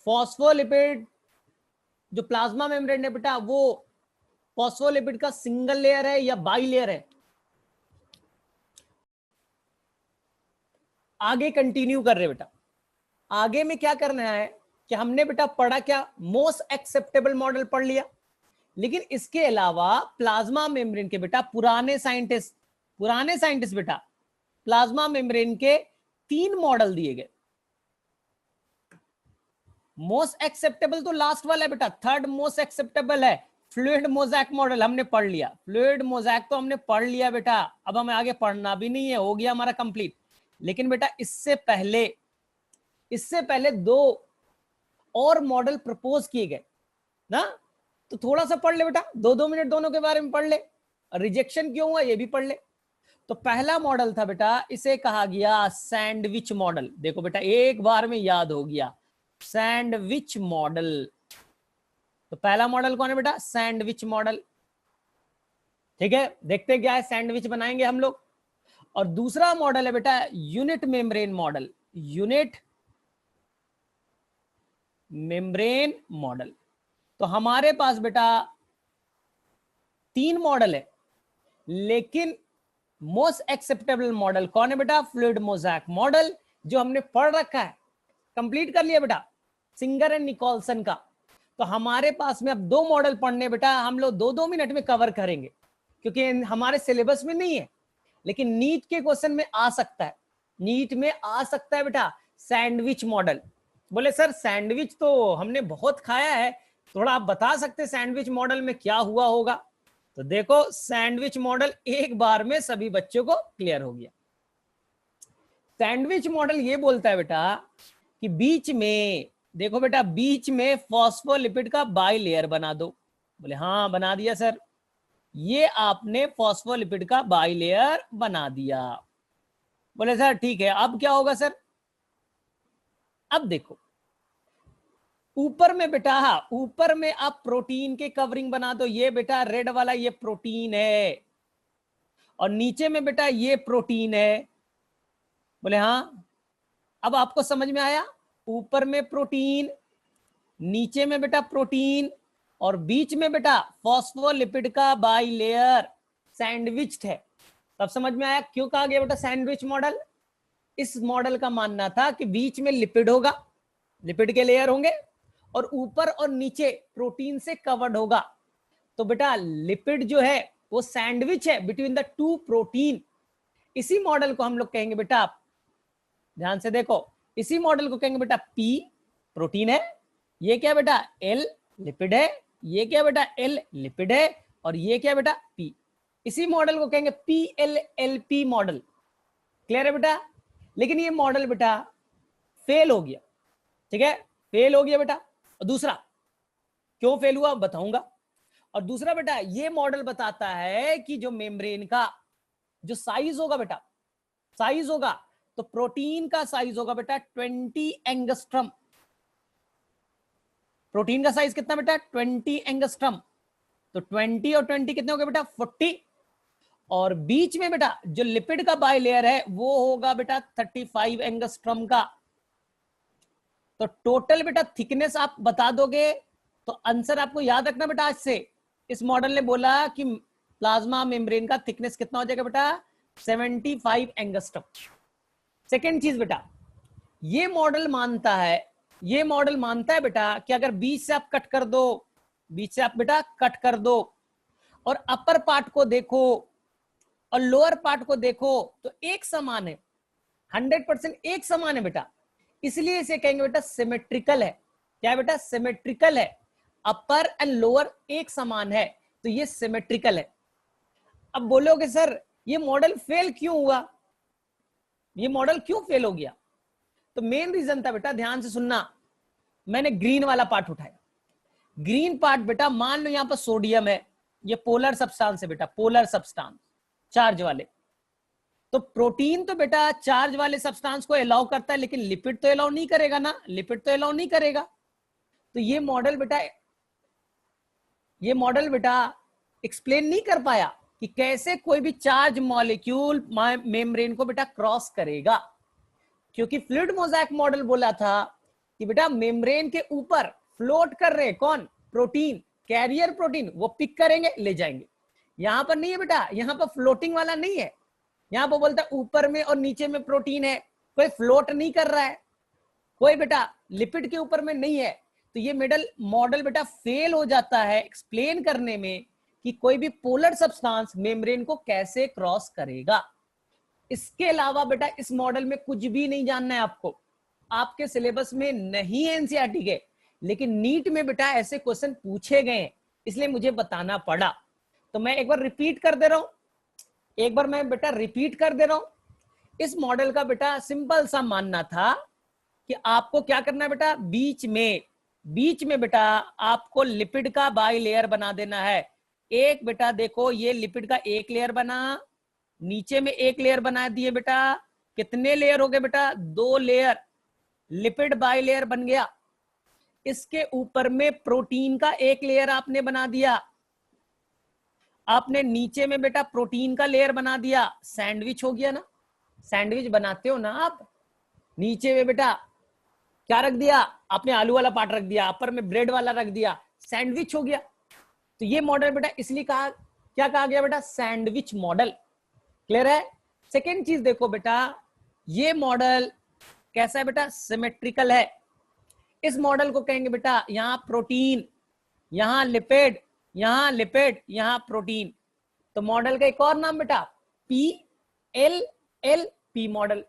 Phospholipid जो plasma membrane है बेटा, वो फॉस्फोलिपिड का सिंगल लेयर है या बाई लेयर है? आगे कंटिन्यू कर रहे बेटा। आगे में क्या करना है कि हमने बेटा पढ़ा क्या, मोस्ट एक्सेप्टेबल मॉडल पढ़ लिया, लेकिन इसके अलावा प्लाज्मा मेम्ब्रेन के बेटा पुराने साइंटिस्ट बेटा प्लाज्मा मेम्ब्रेन के 3 मॉडल दिए गए। मोस्ट एक्सेप्टेबल तो लास्ट वाला है बेटा, थर्ड मोस्ट एक्सेप्टेबल है फ्लूइड मोज़ेक मॉडल, हमने पढ़ लिया। फ्लूइड मोज़ेक तो हमने पढ़ लिया बेटा, अब हमें आगे पढ़ना भी नहीं है, हो गया हमारा कंप्लीट। लेकिन बेटा इससे पहले 2 और मॉडल प्रपोज किए गए ना, तो थोड़ा सा पढ़ ले बेटा, 2-2 मिनट दोनों के बारे में पढ़ ले। रिजेक्शन क्यों हुआ ये भी पढ़ ले। तो पहला मॉडल था बेटा, इसे कहा गया सैंडविच मॉडल। देखो बेटा एक बार में याद हो गया, सैंडविच मॉडल। तो पहला मॉडल कौन है बेटा, सैंडविच मॉडल। ठीक है, देखते क्या है, सैंडविच बनाएंगे हम लोग। और दूसरा मॉडल है बेटा unit membrane model, unit membrane model. तो हमारे पास बेटा 3 मॉडल है, लेकिन मोस्ट एक्सेप्टेबल मॉडल कौन है बेटा, फ्लूइड मोज़ेक मॉडल, जो हमने पढ़ रखा है, कंप्लीट कर लिया बेटा, सिंगर एंड निकोलसन का। तो हमारे पास में अब 2 मॉडल पढ़ने बेटा, हम लोग 2-2 मिनट में कवर करेंगे, क्योंकि हमारे सिलेबस में नहीं है, लेकिन नीट के क्वेश्चन में आ सकता है, नीट में आ सकता है बेटा सैंडविच मॉडल। बोले सर सैंडविच तो हमने बहुत खाया है, थोड़ा आप बता सकते सैंडविच मॉडल में क्या हुआ होगा। तो देखो सैंडविच मॉडल एक बार में सभी बच्चों को क्लियर हो गया। सैंडविच मॉडल ये बोलता है बेटा कि बीच में, देखो बेटा बीच में फॉस्फोलिपिड का बाई लेयर बना दो। बोले हाँ बना दिया सर, ये आपने फॉस्फोलिपिड का बाई लेयर बना दिया। बोले सर ठीक है, अब क्या होगा सर? अब देखो ऊपर में बेटा, ऊपर में आप प्रोटीन के कवरिंग बना दो। ये बेटा रेड वाला ये प्रोटीन है, और नीचे में बेटा ये प्रोटीन है। बोले हाँ, अब आपको समझ में आया, ऊपर में प्रोटीन, नीचे में बेटा प्रोटीन, और बीच में बेटा फॉस्फोलिपिड का बाई लेयर सैंडविच है। तब समझ में आया क्यों कहा गया बेटा सैंडविच मॉडल। इस मॉडल का मानना था कि बीच में लिपिड होगा, लिपिड के लेयर होंगे, और ऊपर और नीचे प्रोटीन से कवर्ड होगा। तो बेटा लिपिड जो है वो सैंडविच है बिटवीन द 2 प्रोटीन। इसी मॉडल को हम लोग कहेंगे बेटा, ध्यान से देखो, इसी मॉडल को कहेंगे बेटा पी प्रोटीन है, ये क्या बेटा एल लिपिड है, ये क्या बेटा एल लिपिड है, और ये क्या बेटा पी। इसी मॉडल को कहेंगे P L L P model. Clear है बेटा? लेकिन ये मॉडल बेटा फेल हो गया। ठीक है, फेल हो गया बेटा। और दूसरा क्यों फेल हुआ बताऊंगा। और दूसरा बेटा ये मॉडल बताता है कि जो मेम्ब्रेन का जो साइज होगा बेटा, साइज होगा तो प्रोटीन का साइज होगा बेटा 20 एंगस्ट्रम। प्रोटीन का साइज कितना बेटा 20 एंगस्ट्रम। तो 20 और 20 कितने हो गए बेटा 40। और बीच में बेटा जो लिपिड का बाई लेयर है वो होगा बेटा 35 एंगस्ट्रम का। तो टोटल बेटा थिकनेस आप बता दोगे तो आंसर आपको याद रखना बेटा। आज से इस मॉडल ने बोला कि प्लाज्मा मेम्ब्रेन का थिकनेस कितना हो जाएगा बेटा 75 एंगस्ट्रम। सेकेंड चीज बेटा, ये मॉडल मानता है बेटा कि अगर बीच से आप कट कर दो, बीच से आप बेटा कट कर दो और अपर पार्ट को देखो और लोअर पार्ट को देखो तो एक समान है, 100% एक समान है बेटा, इसलिए इसे कहेंगे बेटा सिमेट्रिकल है। क्या है बेटा सिमेट्रिकल है, अपर एंड लोअर एक समान है तो ये सिमेट्रिकल है। अब बोलोगे सर ये मॉडल फेल क्यों हुआ, ये मॉडल क्यों फेल हो गया? तो मेन रीजन था बेटा, ध्यान से सुनना, मैंने ग्रीन वाला पार्ट उठाया। ग्रीन पार्ट बेटा मान लो यहां पर सोडियम है, ये पोलर सब्सटेंस है बेटा, पोलर सब्सटेंस चार्ज वाले। तो प्रोटीन तो बेटा चार्ज वाले सब्सटेंस को अलाउ करता है लेकिन लिपिड तो अलाउ नहीं करेगा ना, लिपिड तो अलाउ नहीं करेगा। तो ये मॉडल बेटा एक्सप्लेन नहीं कर पाया कि कैसे कोई भी चार्ज मॉलिक्यूल मेम्ब्रेन को बेटा क्रॉस करेगा, क्योंकि फ्लूइड मोज़ेक मॉडल बोला था कि बेटा मेम्ब्रेन के ऊपर फ्लोट कर रहे कौन, प्रोटीन, कैरियर प्रोटीन, वो पिक करेंगे ले जाएंगे। यहां पर नहीं है बेटा, यहां पर फ्लोटिंग वाला नहीं है, यहां पर बोलता है ऊपर में और नीचे में प्रोटीन है, कोई फ्लोट नहीं कर रहा है, कोई बेटा लिपिड के ऊपर में नहीं है। तो ये मॉडल बेटा फेल हो जाता है एक्सप्लेन करने में कि कोई भी पोलर सब्सटेंस मेम्ब्रेन को कैसे क्रॉस करेगा। इसके अलावा बेटा इस मॉडल में कुछ भी नहीं जानना है आपको, आपके सिलेबस में नहीं है एनसीईआरटी के, लेकिन नीट में बेटा ऐसे क्वेश्चन पूछे गए हैं, इसलिए मुझे बताना पड़ा। तो मैं एक बार रिपीट कर दे रहा हूं, इस मॉडल का बेटा सिंपल सा मानना था कि आपको क्या करना है बेटा, बीच में बेटा आपको लिपिड का बाई लेयर बना देना है। एक बेटा देखो ये लिपिड का एक लेयर बना, नीचे में एक लेयर बना दिए बेटा, कितने लेयर हो गए बेटा, 2 लेयर, लिपिड बाई लेयर बन गया। इसके ऊपर में प्रोटीन का एक लेयर आपने बना दिया, आपने नीचे में बेटा प्रोटीन का लेयर बना दिया, सैंडविच हो गया ना, सैंडविच बनाते हो ना आप, नीचे में बेटा क्या रख दिया आपने, आलू वाला पार्ट रख दिया, ऊपर में ब्रेड वाला रख दिया, सैंडविच हो गया। तो ये मॉडल बेटा इसलिए क्या कहा गया बेटा, सैंडविच मॉडल। क्लियर है। सेकेंड चीज देखो बेटा, ये मॉडल कैसा है बेटा, सिमेट्रिकल है। इस मॉडल को कहेंगे बेटा यहां प्रोटीन, यहां लिपिड, यहां प्रोटीन। तो मॉडल का एक और नाम बेटा PLLP मॉडल।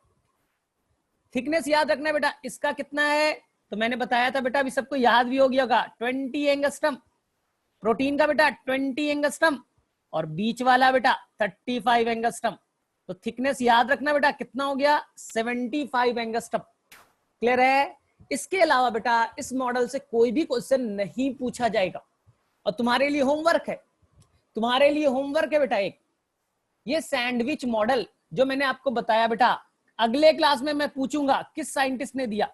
थिकनेस याद रखना बेटा, इसका कितना है, तो मैंने बताया था बेटा, अभी सबको याद भी हो गया होगा, 20 एंगस्ट्रम। प्रोटीन का बेटा 20 एंगस्ट्रम और बीच वाला बेटा 35 एंगस्ट्रम। तो थिकनेस याद रखना बेटा कितना हो गया, 75 एंगस्ट्रम। क्लियर है। इसके अलावा बेटा इस मॉडल से कोई भी क्वेश्चन नहीं पूछा जाएगा। और तुम्हारे लिए होमवर्क है, बेटा एक ये सैंडविच मॉडल जो मैंने आपको बताया बेटा, अगले क्लास में मैं पूछूंगा किस साइंटिस्ट ने दिया,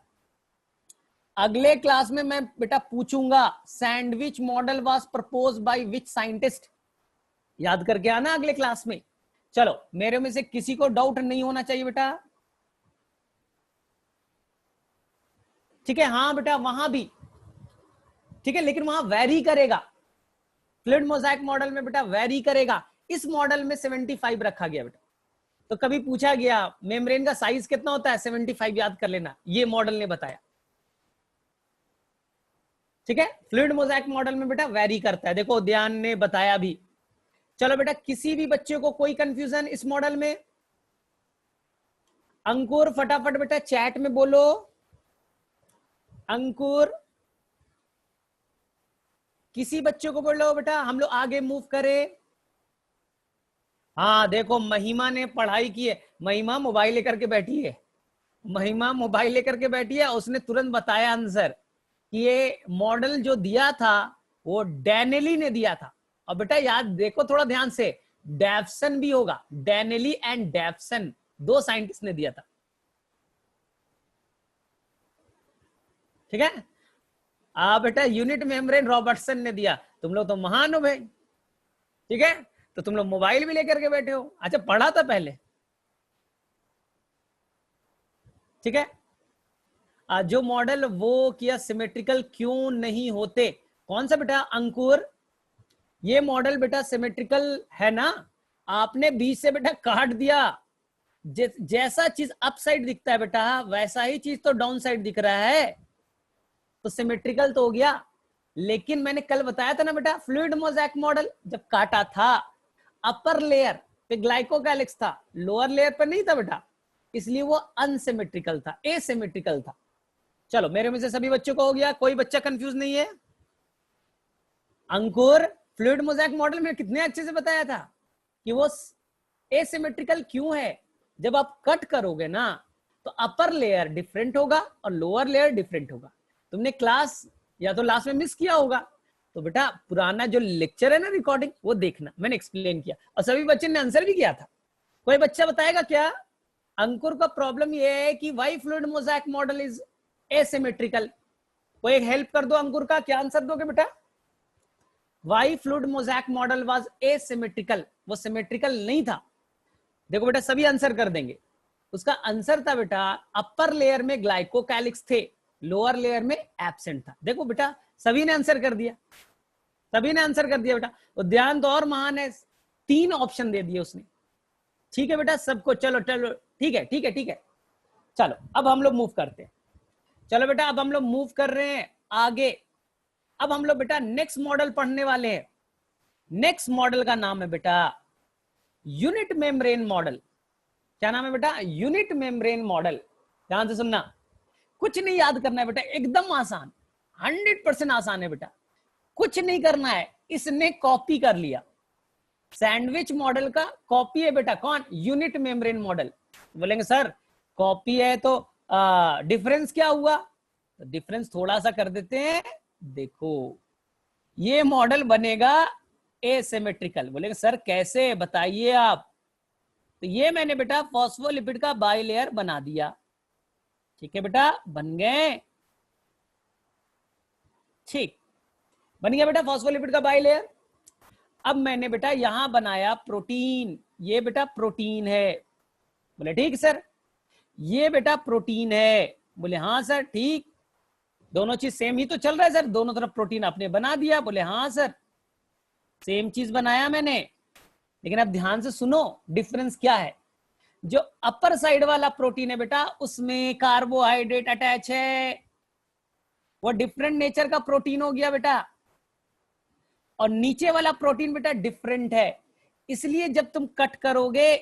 अगले क्लास में मैं बेटा पूछूंगा sandwich model was proposed by which scientist. याद करके आना अगले क्लास में। चलो मेरे में से किसी को डाउट नहीं होना चाहिए बेटा, ठीक है। हाँ बेटा वहां भी ठीक है, लेकिन वहां वेरी करेगा, फ्लूइड मोज़ेक मॉडल में बेटा वेरी करेगा। इस मॉडल में 75 रखा गया बेटा। तो कभी पूछा गया मेम्ब्रेन का साइज कितना होता है, 75 याद कर लेना, ये मॉडल ने बताया। ठीक है, फ्लूइड मोज़ेक मॉडल में बेटा वेरी करता है, देखो ध्यान ने बताया भी। चलो बेटा किसी भी बच्चे को कोई कंफ्यूजन इस मॉडल में, अंकुर फटाफट बेटा चैट में बोलो, अंकुर किसी बच्चे को बोलो बेटा हम लोग आगे मूव करें। हाँ देखो महिमा ने पढ़ाई की है, महिमा मोबाइल लेकर के बैठी है, उसने तुरंत बताया आंसर कि ये मॉडल जो दिया था वो डैनेली ने दिया था। और बेटा याद देखो थोड़ा ध्यान से, डेफसन भी होगा, डैनेली एंड डेफसन 2 साइंटिस्ट ने दिया था। ठीक है, बेटा यूनिट मेम्ब्रेन रॉबर्टसन ने दिया। तुम लोग तो महान हो भाई, ठीक है। तो तुम लोग मोबाइल भी लेकर के बैठे हो, अच्छा पढ़ा था पहले, ठीक है। जो मॉडल वो किया सिमेट्रिकल क्यों नहीं होते, कौन सा बेटा अंकुर, ये मॉडल बेटा सिमेट्रिकल है ना, आपने बीच से बेटा काट दिया, जैसा चीज अप साइड दिखता है बेटा वैसा ही चीज तो डाउन साइड दिख रहा है, तो सिमेट्रिकल तो हो गया। लेकिन मैंने कल बताया था ना बेटा, फ्लूइड मोज़ेक मॉडल जब काटा था अपर लेयर पे ग्लाइकोकैलिक्स था, लोअर लेयर पर नहीं था बेटा, इसलिए वो अनसिमेट्रिकल था, एसिमेट्रिकल था। चलो मेरे में से सभी बच्चों को हो गया, कोई बच्चा कंफ्यूज नहीं है। अंकुर फ्लूइड मोज़ेक मॉडल में कितने अच्छे से बताया था कि वो एसिमेट्रिकल क्यों है, जब आप कट करोगे ना तो अपर लेयर डिफरेंट होगा और लोअर लेयर डिफरेंट होगा। तुमने क्लास या तो लास्ट में मिस किया होगा, तो बेटा पुराना जो लेक्चर है ना रिकॉर्डिंग वो देखना, मैंने एक्सप्लेन किया और सभी बच्चे ने आंसर भी किया था। कोई बच्चा बताएगा क्या, अंकुर का प्रॉब्लम ये है कि why fluid mosaic model is asymmetrical, कोई एक हेल्प कर दो अंकुर का, क्या आंसर दोगे बेटा, why fluid mosaic model was asymmetrical, वो सिमेट्रिकल नहीं था। देखो बेटा सभी आंसर कर देंगे, उसका आंसर था बेटा अपर लेयर में ग्लाइकोकैलिक्स थे लोअर लेयर में एब्सेंट था। देखो बेटा सभी ने आंसर कर दिया, सभी ने आंसर कर दिया बेटा। तो ध्यान तो और महान है, 3 ऑप्शन दे दिए उसने। ठीक है बेटा सबको, चलो चलो ठीक है ठीक है ठीक है। चलो अब हम लोग मूव करते हैं। चलो बेटा अब हम लोग मूव कर रहे हैं आगे। अब हम लोग बेटा नेक्स्ट मॉडल पढ़ने वाले हैं। नेक्स्ट मॉडल का नाम है बेटा यूनिट मेम्ब्रेन मॉडल। क्या नाम है बेटा? Unit membrane model. ध्यान से सुनना, कुछ नहीं याद करना है बेटा, एकदम आसान, 100% आसान है बेटा। कुछ नहीं करना है, इसने कॉपी कर लिया, सैंडविच मॉडल का कॉपी है बेटा। कौन? Unit membrane model. बोलेंगे सर कॉपी है तो डिफरेंस क्या हुआ? तो डिफरेंस थोड़ा सा कर देते हैं। देखो ये मॉडल बनेगा एसिमेट्रिकल। बोलेंगे सर कैसे, बताइए आप। तो ये मैंने बेटा फॉस्फोलिपिड का बाइलेयर बना दिया। ठीक है बेटा, बन गए। ठीक, बन गया बेटा फॉस्फोलिपिड का बाइलेयर। अब मैंने बेटा यहां बनाया प्रोटीन। ये बेटा प्रोटीन है। बोले ठीक सर, ये बेटा प्रोटीन है। बोले हाँ सर ठीक। दोनों चीज सेम ही तो चल रहा है सर, दोनों तरफ प्रोटीन आपने बना दिया। बोले हाँ सर सेम चीज बनाया मैंने, लेकिन अब ध्यान से सुनो डिफरेंस क्या है। जो अपर साइड वाला प्रोटीन है बेटा उसमें कार्बोहाइड्रेट अटैच है, वो डिफरेंट नेचर का प्रोटीन हो गया बेटा। और नीचे वाला प्रोटीन बेटा डिफरेंट है, इसलिए जब तुम कट करोगे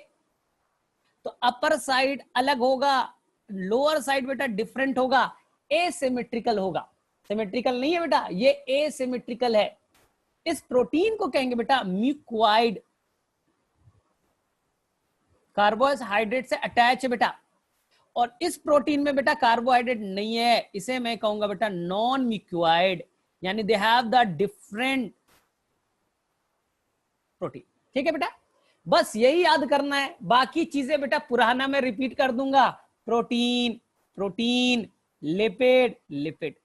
तो अपर साइड अलग होगा, लोअर साइड बेटा डिफरेंट होगा, एसिमेट्रिकल होगा। सिमेट्रिकल नहीं है बेटा, ये एसिमेट्रिकल है। इस प्रोटीन को कहेंगे बेटा म्यूकोइड, कार्बोहाइड्रेट से अटैच है बेटा। और इस प्रोटीन में बेटा कार्बोहाइड्रेट नहीं है, इसे मैं कहूंगा बेटा नॉन म्यूकोइड, यानी they have the different protein. ठीक है बेटा, बस यही याद करना है, बाकी चीजें बेटा पुराना मैं रिपीट कर दूंगा। Protein protein, lipid lipid.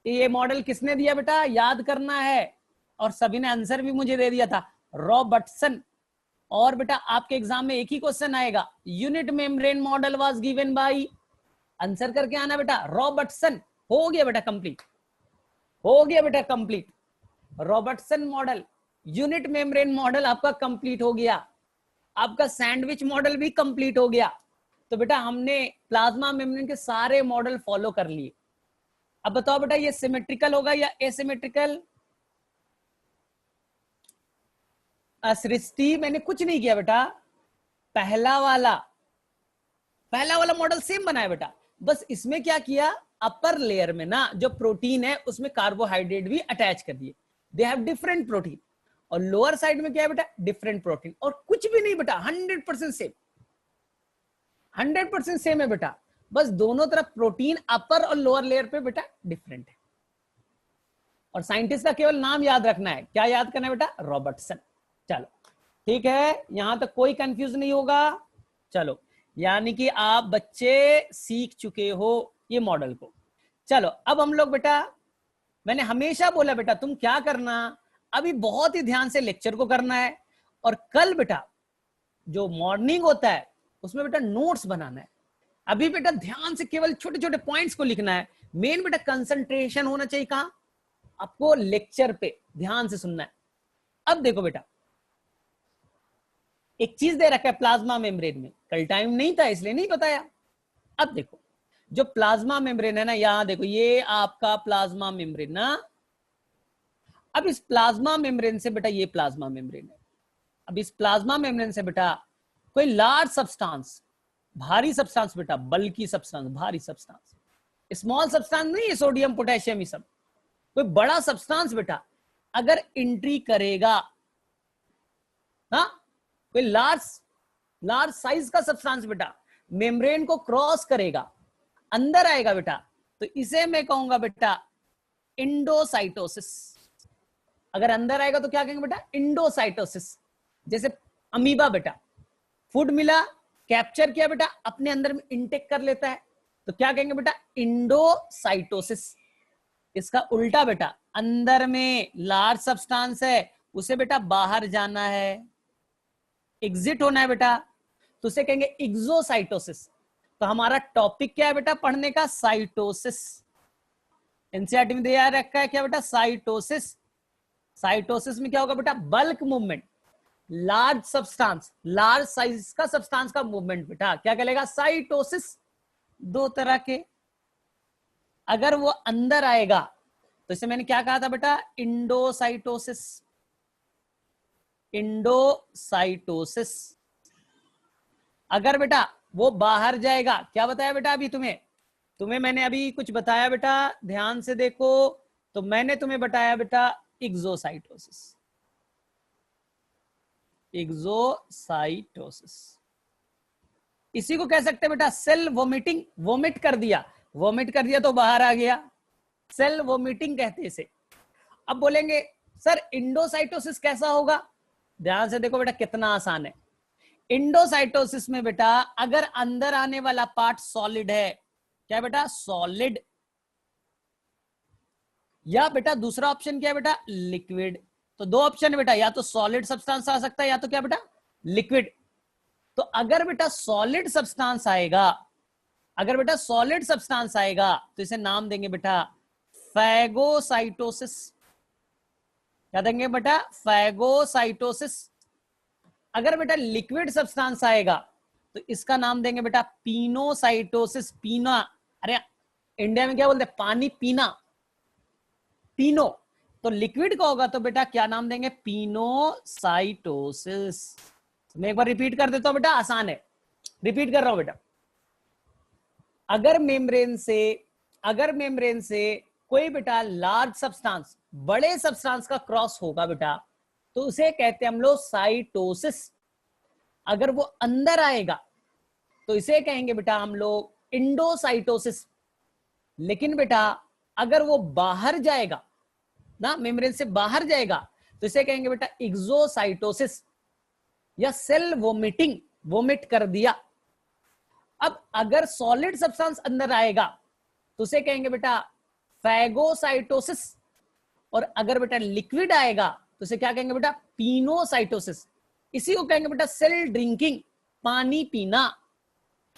ये मॉडल किसने दिया बेटा? याद करना है। और सभी ने आंसर भी मुझे दे दिया था, रॉबर्टसन। और बेटा आपके एग्जाम में एक ही क्वेश्चन आएगा, unit membrane model was given by, answer करके आना बेटा रॉबर्टसन। हो गया बेटा कंप्लीट, हो गया बेटा complete. Robertson model, unit membrane model आपका कंप्लीट हो गया। आपका सैंडविच मॉडल भी कंप्लीट हो गया। तो बेटा हमने प्लाज्मा मेम्ब्रेन के सारे मॉडल फॉलो कर लिए। अब बताओ बेटा ये सिमेट्रिकल होगा या एसिमेट्रिकल? सृष्टि मैंने कुछ नहीं किया बेटा, पहला वाला मॉडल सेम बनाया बेटा। बस इसमें क्या किया, अपर लेयर में ना जो प्रोटीन है उसमें कार्बोहाइड्रेट भी अटैच कर दिए, दे हैव डिफरेंट प्रोटीन। और लोअर साइड में क्या है बेटा? Different protein. और कुछ भी नहीं बेटा, 100% सेम, 100% सेम है बेटा। बस दोनों तरफ प्रोटीन अपर और लोअर लेयर पे बेटा डिफरेंट है। और साइंटिस्ट का केवल नाम याद रखना है। क्या याद करना है बेटा? रॉबर्टसन। चलो ठीक है, यहां तक कोई कंफ्यूज नहीं होगा। चलो यानी कि आप बच्चे सीख चुके हो ये मॉडल को। चलो अब हम लोग बेटा, मैंने हमेशा बोला बेटा तुम क्या करना, अभी बहुत ही ध्यान से लेक्चर को करना है। और कल बेटा जो मॉर्निंग होता है उसमें बेटा नोट्स बनाना है। अभी बेटा ध्यान से केवल छोटे छोटे पॉइंट्स को लिखना है। मेन बेटा कंसंट्रेशन होना चाहिए कहां? आपको लेक्चर पे ध्यान से सुनना है। अब देखो बेटा एक चीज दे रखा है प्लाज्मा मेम्ब्रेन में, कल टाइम नहीं था इसलिए नहीं बताया। अब देखो जो प्लाज्मा मेम्ब्रेन है ना, यहां देखो ये आपका प्लाज्मा मेम्ब्रेन ना। अब इस प्लाज्मा मेम्ब्रेन से बेटा, ये प्लाज्मा मेम्ब्रेन है। अब इस प्लाज्मा मेम्ब्रेन से बेटा कोई लार्ज सब्सटेंस, भारी सब्सटेंस बेटा, बल्कि सब्सटेंस, भारी सब्सटेंस, स्मॉल सब्सटेंस नहीं है, सोडियम पोटेशियम ये सब, कोई बड़ा सब्सटेंस बेटा अगर एंट्री करेगा, हाँ कोई लार्ज साइज का सब्सटेंस बेटा मेम्ब्रेन को क्रॉस करेगा, अंदर आएगा बेटा, तो इसे मैं कहूंगा बेटा इंडोसाइटोसिस। अगर अंदर आएगा तो क्या कहेंगे बेटा? इंडोसाइटोसिस। जैसे अमीबा बेटा, फूड मिला, कैप्चर किया बेटा, अपने अंदर में इंटेक कर लेता है, तो क्या कहेंगे बेटा? इंडोसाइटोसिस। इसका उल्टा बेटा, अंदर में लार्ज सब्सटेंस है, उसे बेटा बाहर जाना है, एग्जिट होना है बेटा, तो उसे कहेंगे एक्सोसाइटोसिस। तो हमारा टॉपिक क्या है बेटा पढ़ने का? साइटोसिस। एनसीईआरटी में दिया रखा है क्या बेटा, साइटोसिस। साइटोसिस में क्या होगा बेटा, bulk movement, large substance, large size का सब्सटेंस का मूवमेंट बेटा क्या कहलाएगा, साइटोसिस। दो तरह के, अगर वो अंदर आएगा तो इसे मैंने क्या कहा था बेटा, इंडोसाइटोसिस। इंडोसाइटोसिस। अगर बेटा वो बाहर जाएगा, क्या बताया बेटा अभी तुम्हें मैंने अभी कुछ बताया बेटा, ध्यान से देखो। तो मैंने तुम्हें बताया बेटा एक्सोसाइटोसिस। एक्सोसाइटोसिस इसी को कह सकते हैं बेटा सेल वोमिटिंग। वोमिट कर दिया, वोमिट कर दिया तो बाहर आ गया, सेल वोमिटिंग कहते हैं इसे। अब बोलेंगे सर इंडोसाइटोसिस कैसा होगा, ध्यान से देखो बेटा कितना आसान है। इंडोसाइटोसिस में बेटा अगर अंदर आने वाला पार्ट सॉलिड है, क्या बेटा, सॉलिड, या बेटा दूसरा ऑप्शन क्या है बेटा, लिक्विड। तो दो ऑप्शन है बेटा, या तो सॉलिड सब्सटेंस आ सकता है या तो क्या बेटा, लिक्विड। तो अगर बेटा सॉलिड सब्सटेंस आएगा, अगर बेटा सॉलिड सब्सटेंस आएगा तो इसे नाम देंगे बेटा फैगोसाइटोसिस। क्या देंगे बेटा, फैगोसाइटोसिस। अगर बेटा लिक्विड सब्सटेंस आएगा तो इसका नाम देंगे बेटा पीनोसाइटोसिस। पीना, अरे इंडिया में क्या बोलते हैं, पानी पीना, पीनो। तो लिक्विड का होगा तो बेटा क्या नाम देंगे, पीनोसाइटोसिस। मैं एक बार रिपीट कर देता हूं बेटा, आसान है, रिपीट कर रहा हूं बेटा। अगर मेम्ब्रेन से कोई बेटा लार्ज सब्सटेंस, बड़े सब्सटेंस का क्रॉस होगा बेटा, तो उसे कहते हैं हम लोग साइटोसिस। अगर वो अंदर आएगा तो इसे कहेंगे बेटा हम लोग इंडोसाइटोसिस। लेकिन बेटा अगर वो बाहर जाएगा ना, मेम्ब्रेन से बाहर जाएगा, तो इसे कहेंगे बेटा एक्सोसाइटोसिस, या सेल वोमिटिंग, वोमिट कर दिया। अब अगर सॉलिड सब्सटेंस अंदर आएगा तो उसे कहेंगे बेटा फैगोसाइटोसिस, और अगर बेटा लिक्विड आएगा तो उसे क्या कहेंगे बेटा, पीनोसाइटोसिस। इसी को कहेंगे बेटा सेल ड्रिंकिंग, पानी पीना,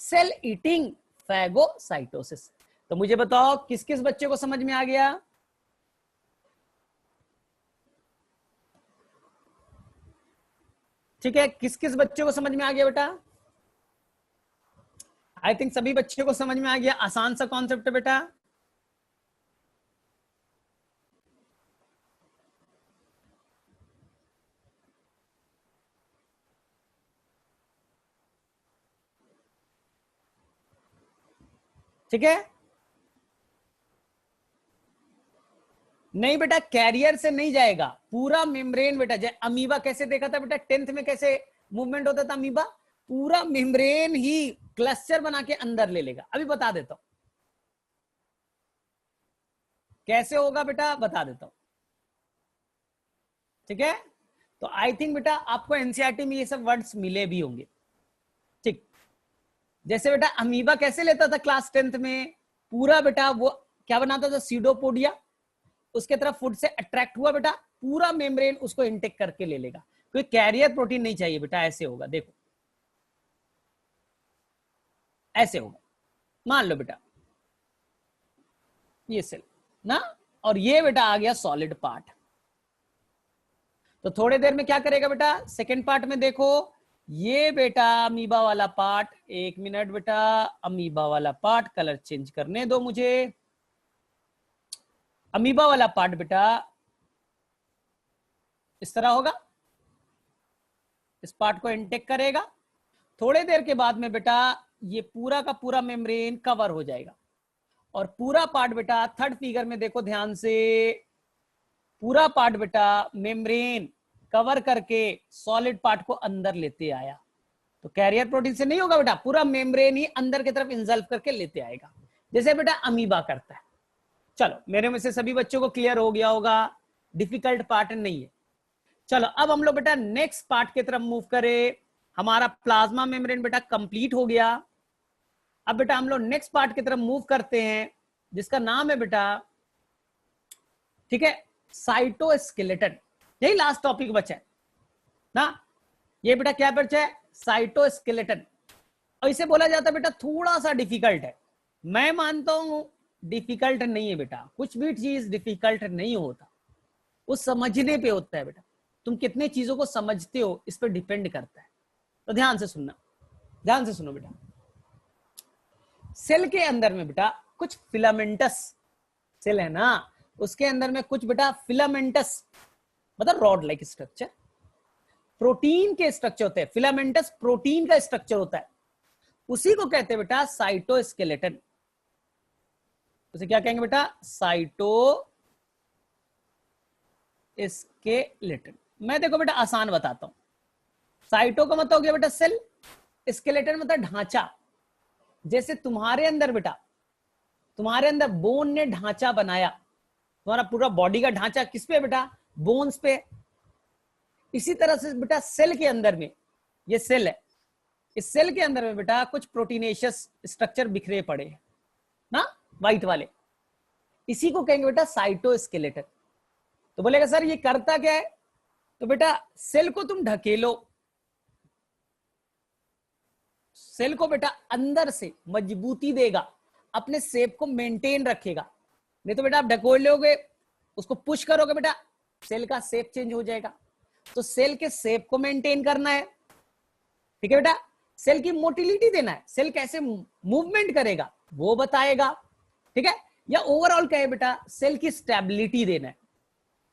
सेल ईटिंग, फैगोसाइटोसिस। तो मुझे बताओ किस किस बच्चे को समझ में आ गया। ठीक है, किस किस बच्चे को समझ में आ गया बेटा, आई थिंक सभी बच्चों को समझ में आ गया, आसान सा कॉन्सेप्ट है बेटा। ठीक है, नहीं बेटा कैरियर से नहीं जाएगा, पूरा मेम्ब्रेन बेटा। जैसे अमीबा कैसे देखा था बेटा 10th में, कैसे मूवमेंट होता था अमीबा, पूरा मेम्ब्रेन ही क्लस्टर बना के अंदर ले लेगा। अभी बता देता हूं कैसे होगा बेटा, बता देता हूं। ठीक है, तो आई थिंक बेटा आपको एनसीईआरटी में ये सब वर्ड्स मिले भी होंगे। ठीक, जैसे बेटा अमीबा कैसे लेता था क्लास 10th में, पूरा बेटा वो क्या बनाता था, सीडोपोडिया, उसके तरफ फूड से अट्रैक्ट हुआ बेटा, पूरा मेम्ब्रेन उसको इंटेक करके ले लेगा। कोई कैरियर प्रोटीन नहीं चाहिए बेटा, ऐसे होगा, देखो ऐसे होगा। मान लो बेटा ये सेल ना, और ये बेटा आ गया सॉलिड पार्ट। तो थोड़ी देर में क्या करेगा बेटा, सेकेंड पार्ट में देखो, ये बेटा अमीबा वाला पार्ट, एक मिनट बेटा, अमीबा वाला पार्ट कलर चेंज करने दो मुझे। अमीबा वाला पार्ट बेटा इस तरह होगा, इस पार्ट को इंटेक करेगा। थोड़े देर के बाद में बेटा ये पूरा का पूरा मेम्ब्रेन कवर हो जाएगा, और पूरा पार्ट बेटा थर्ड फिगर में देखो ध्यान से, पूरा पार्ट बेटा मेम्ब्रेन कवर करके सॉलिड पार्ट को अंदर लेते आया। तो कैरियर प्रोटीन से नहीं होगा बेटा, पूरा मेम्ब्रेन ही अंदर की तरफ इंजल्फ करके लेते आएगा, जैसे बेटा अमीबा करता है। चलो मेरे में से सभी बच्चों को क्लियर हो गया होगा, डिफिकल्ट पार्ट नहीं है। चलो अब हम लोग बेटा नेक्स्ट पार्ट की तरफ मूव करें। हमारा प्लाज्मा मेम्ब्रेन बेटा कंप्लीट हो गया। अब बेटा हम लोग नेक्स्ट पार्ट की तरफ मूव करते हैं, जिसका नाम है बेटा, ठीक है, साइटोस्केलेटन। यही लास्ट टॉपिक बचा है ना, ये बेटा क्या बचा है, साइटोस्केलेटन। और इसे बोला जाता है बेटा थोड़ा सा डिफिकल्ट है, मैं मानता हूं डिफिकल्ट नहीं है बेटा, कुछ भी चीज डिफिकल्ट नहीं होता, वो समझने पे होता है बेटा। तुम कितने चीजों को समझते हो इस पर डिपेंड करता है। तो ध्यान से सुनना, ध्यान से सुनो बेटा। सेल के अंदर में बेटा कुछ फिलामेंटस सेल है ना, उसके अंदर में कुछ बेटा फिलामेंटस मतलब रॉड लाइक स्ट्रक्चर, प्रोटीन के स्ट्रक्चर होते हैं। फिलामेंटस प्रोटीन का स्ट्रक्चर होता है, उसी को कहते हैं बेटा साइटोस्केलेटन। उसे क्या कहेंगे बेटा? साइटोस्केलेटन। मैं देखो बेटा आसान बताता हूं। साइटो का मतलब हो गया बेटा सेल, स्केलेटन मतलब ढांचा। जैसे तुम्हारे अंदर बेटा, तुम्हारे अंदर बोन ने ढांचा बनाया, तुम्हारा पूरा बॉडी का ढांचा किस पे बेटा? बोन्स पे। इसी तरह से बेटा सेल के अंदर में, ये सेल है, इस सेल के अंदर में बेटा कुछ प्रोटीनेशियस स्ट्रक्चर बिखरे पड़े हैं ना, व्हाइट वाले, इसी को कहेंगे बेटा साइटोस्केलेटन। तो बोलेगा सर ये करता क्या है? तो बेटा सेल को तुम ढकेलो, सेल को बेटा अंदर से मजबूती देगा, अपने शेप को मेंटेन रखेगा। नहीं तो बेटा आप ढकोलोगे, उसको पुश करोगे बेटा, सेल का शेप चेंज हो जाएगा। तो सेल के शेप को मेंटेन करना है, ठीक है बेटा। सेल की मोटिलिटी देना है, सेल कैसे मूवमेंट करेगा वो बताएगा, ठीक है। या ओवरऑल क्या है बेटा? सेल की स्टेबिलिटी देना है।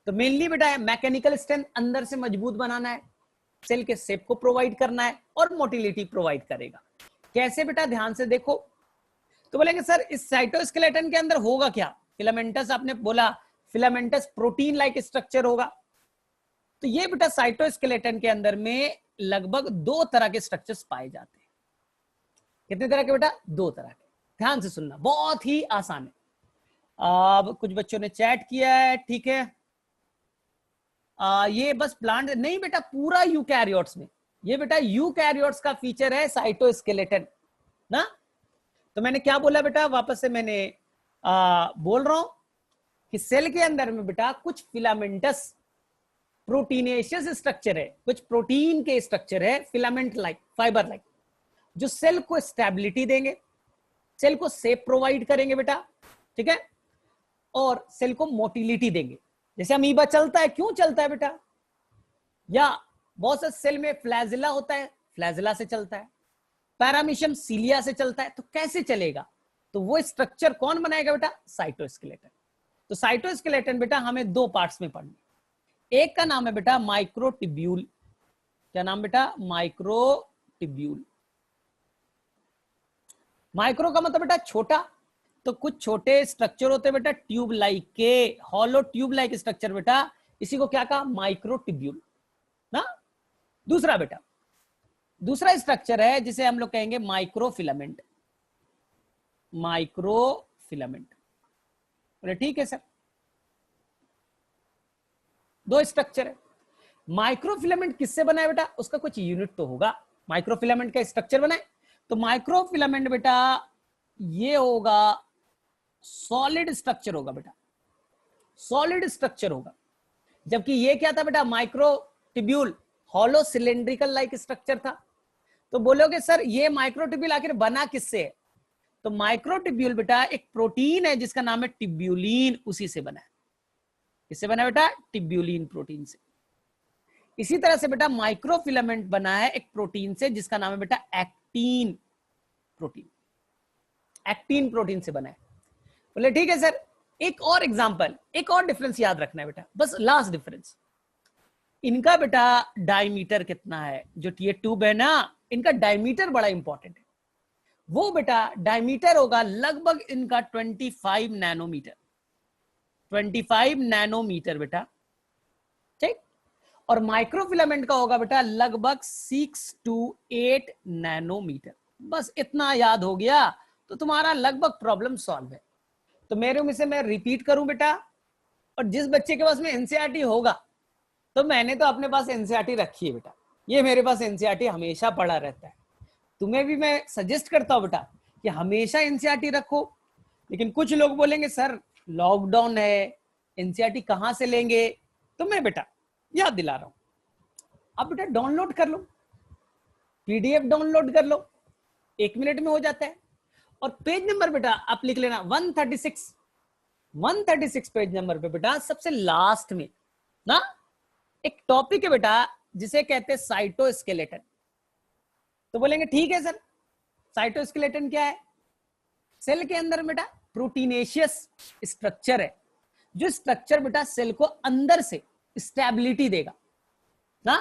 तो मेनली बेटा मैकेनिकल स्ट्रेंथ अंदर से मजबूत बनाना है, सेल के शेप को प्रोवाइड करना है और मोटिलिटी प्रोवाइड करेगा। कैसे बेटा? ध्यान से देखो। तो बोलेंगे सर इस साइटोस्केलेटन के अंदर होगा क्या? फिलामेंटस, आपने बोला फिलामेंटस प्रोटीन लाइक स्ट्रक्चर होगा। तो ये बेटा साइटोस्केलेटन के अंदर में लगभग 2 तरह के स्ट्रक्चर्स पाए जाते हैं। कितने तरह के बेटा? 2 तरह के। ध्यान से सुनना, बहुत ही आसान है। अब कुछ बच्चों ने चैट किया है, ठीक है। ये बस प्लांट नहीं बेटा, पूरा यूकैरियोट्स में, ये बेटा यूकैरियोट्स का फीचर है साइटोस्केलेटन ना। तो मैंने क्या बोला बेटा? वापस से मैंने बोल रहा हूं कि सेल के अंदर में बेटा कुछ फिलामेंटस प्रोटीनेशियस स्ट्रक्चर है, कुछ प्रोटीन के स्ट्रक्चर है, फिलामेंट लाइक, फाइबर लाइक, जो सेल को स्टेबिलिटी देंगे, सेल को शेप प्रोवाइड करेंगे बेटा, ठीक है, और सेल को मोटिलिटी देंगे। जैसे अमीबा चलता है, क्यों चलता है बेटा? या बहुत से सेल में फ्लैजिला होता है, फ्लैजिला से चलता है। पैरामीशियम सीलिया से चलता है, तो कैसे चलेगा? तो वो स्ट्रक्चर कौन बनाएगा बेटा? साइटोस्केलेटन। तो साइटोस्केलेटन बेटा हमें 2 पार्ट्स में पढ़ना। एक का नाम है बेटा माइक्रोट्यूब्यूल। क्या नाम बेटा? माइक्रोट्यूब्यूल। माइक्रो का मतलब बेटा छोटा, तो कुछ छोटे स्ट्रक्चर होते हैं बेटा ट्यूब लाइक के, हॉलो ट्यूब लाइक स्ट्रक्चर बेटा, इसी को क्या कहा? माइक्रोट्यूब्यूल ना। दूसरा बेटा, दूसरा स्ट्रक्चर है जिसे हम लोग कहेंगे माइक्रोफिलामेंट। माइक्रोफिलामेंट, बोले ठीक है सर। 2 स्ट्रक्चर है। माइक्रोफिलामेंट किससे बना है बेटा? उसका कुछ यूनिट तो होगा। माइक्रोफिलामेंट का स्ट्रक्चर बना है, तो माइक्रोफिलामेंट बेटा ये होगा सॉलिड स्ट्रक्चर होगा बेटा, सॉलिड स्ट्रक्चर होगा। जबकि ये क्या था बेटा? Microtubule hollow cylindrical like structure था। तो बोलोगे सर ये माइक्रोट्यूब्यूल आखिर बना किससे है? तो माइक्रोट्यूब्यूल बेटा एक प्रोटीन है जिसका नाम है ट्यूब्यूलिन, उसी से बना है। किससे बना बेटा? ट्यूब्यूलिन प्रोटीन से। इसी तरह से बेटा माइक्रोफिलामेंट बना है एक प्रोटीन से जिसका नाम है बेटा एक्टिन प्रोटीन। एक्टिन प्रोटीन से बना है। बोले ठीक है सर। एक और एग्जांपल, एक और डिफरेंस याद रखना है बेटा, बस लास्ट डिफरेंस। इनका बेटा डायमीटर कितना है? जो ये ट्यूब है ना, इनका डायमीटर बड़ा इंपॉर्टेंट है। वो बेटा डायमीटर होगा लगभग इनका 25 नैनोमीटर, 25 नैनोमीटर बेटा, ठीक। और माइक्रोफिलामेंट का होगा बेटा लगभग 6 to 8 नैनोमीटर। बस इतना याद हो गया तो तुम्हारा लगभग प्रॉब्लम सॉल्व है। तो मेरे में से मैं रिपीट करूं बेटा, और जिस बच्चे के पास में एनसीईआरटी होगा, तो मैंने तो अपने पास एनसीईआरटी रखी है बेटा, ये मेरे पास एनसीईआरटी हमेशा पड़ा रहता है। तुम्हें भी मैं सजेस्ट करता हूं बेटा कि हमेशा एनसीईआरटी रखो। लेकिन कुछ लोग बोलेंगे सर लॉकडाउन है, एनसीईआरटी कहां से लेंगे? तो मैं बेटा याद दिला रहा हूं, अब बेटा डाउनलोड कर लो, पीडीएफ डाउनलोड कर लो, 1 मिनट में हो जाता है। और पेज नंबर बेटा आप लिख लेना 136 पेज नंबर पे बेटा सबसे लास्ट में ना एक टॉपिक है बेटा जिसे कहते हैं साइटोस्केलेटन। तो बोलेंगे ठीक है सर, साइटोस्केलेटन क्या है? सेल के अंदर बेटा प्रोटीनेशियस स्ट्रक्चर है, जो स्ट्रक्चर बेटा सेल को अंदर से स्टेबिलिटी देगा ना।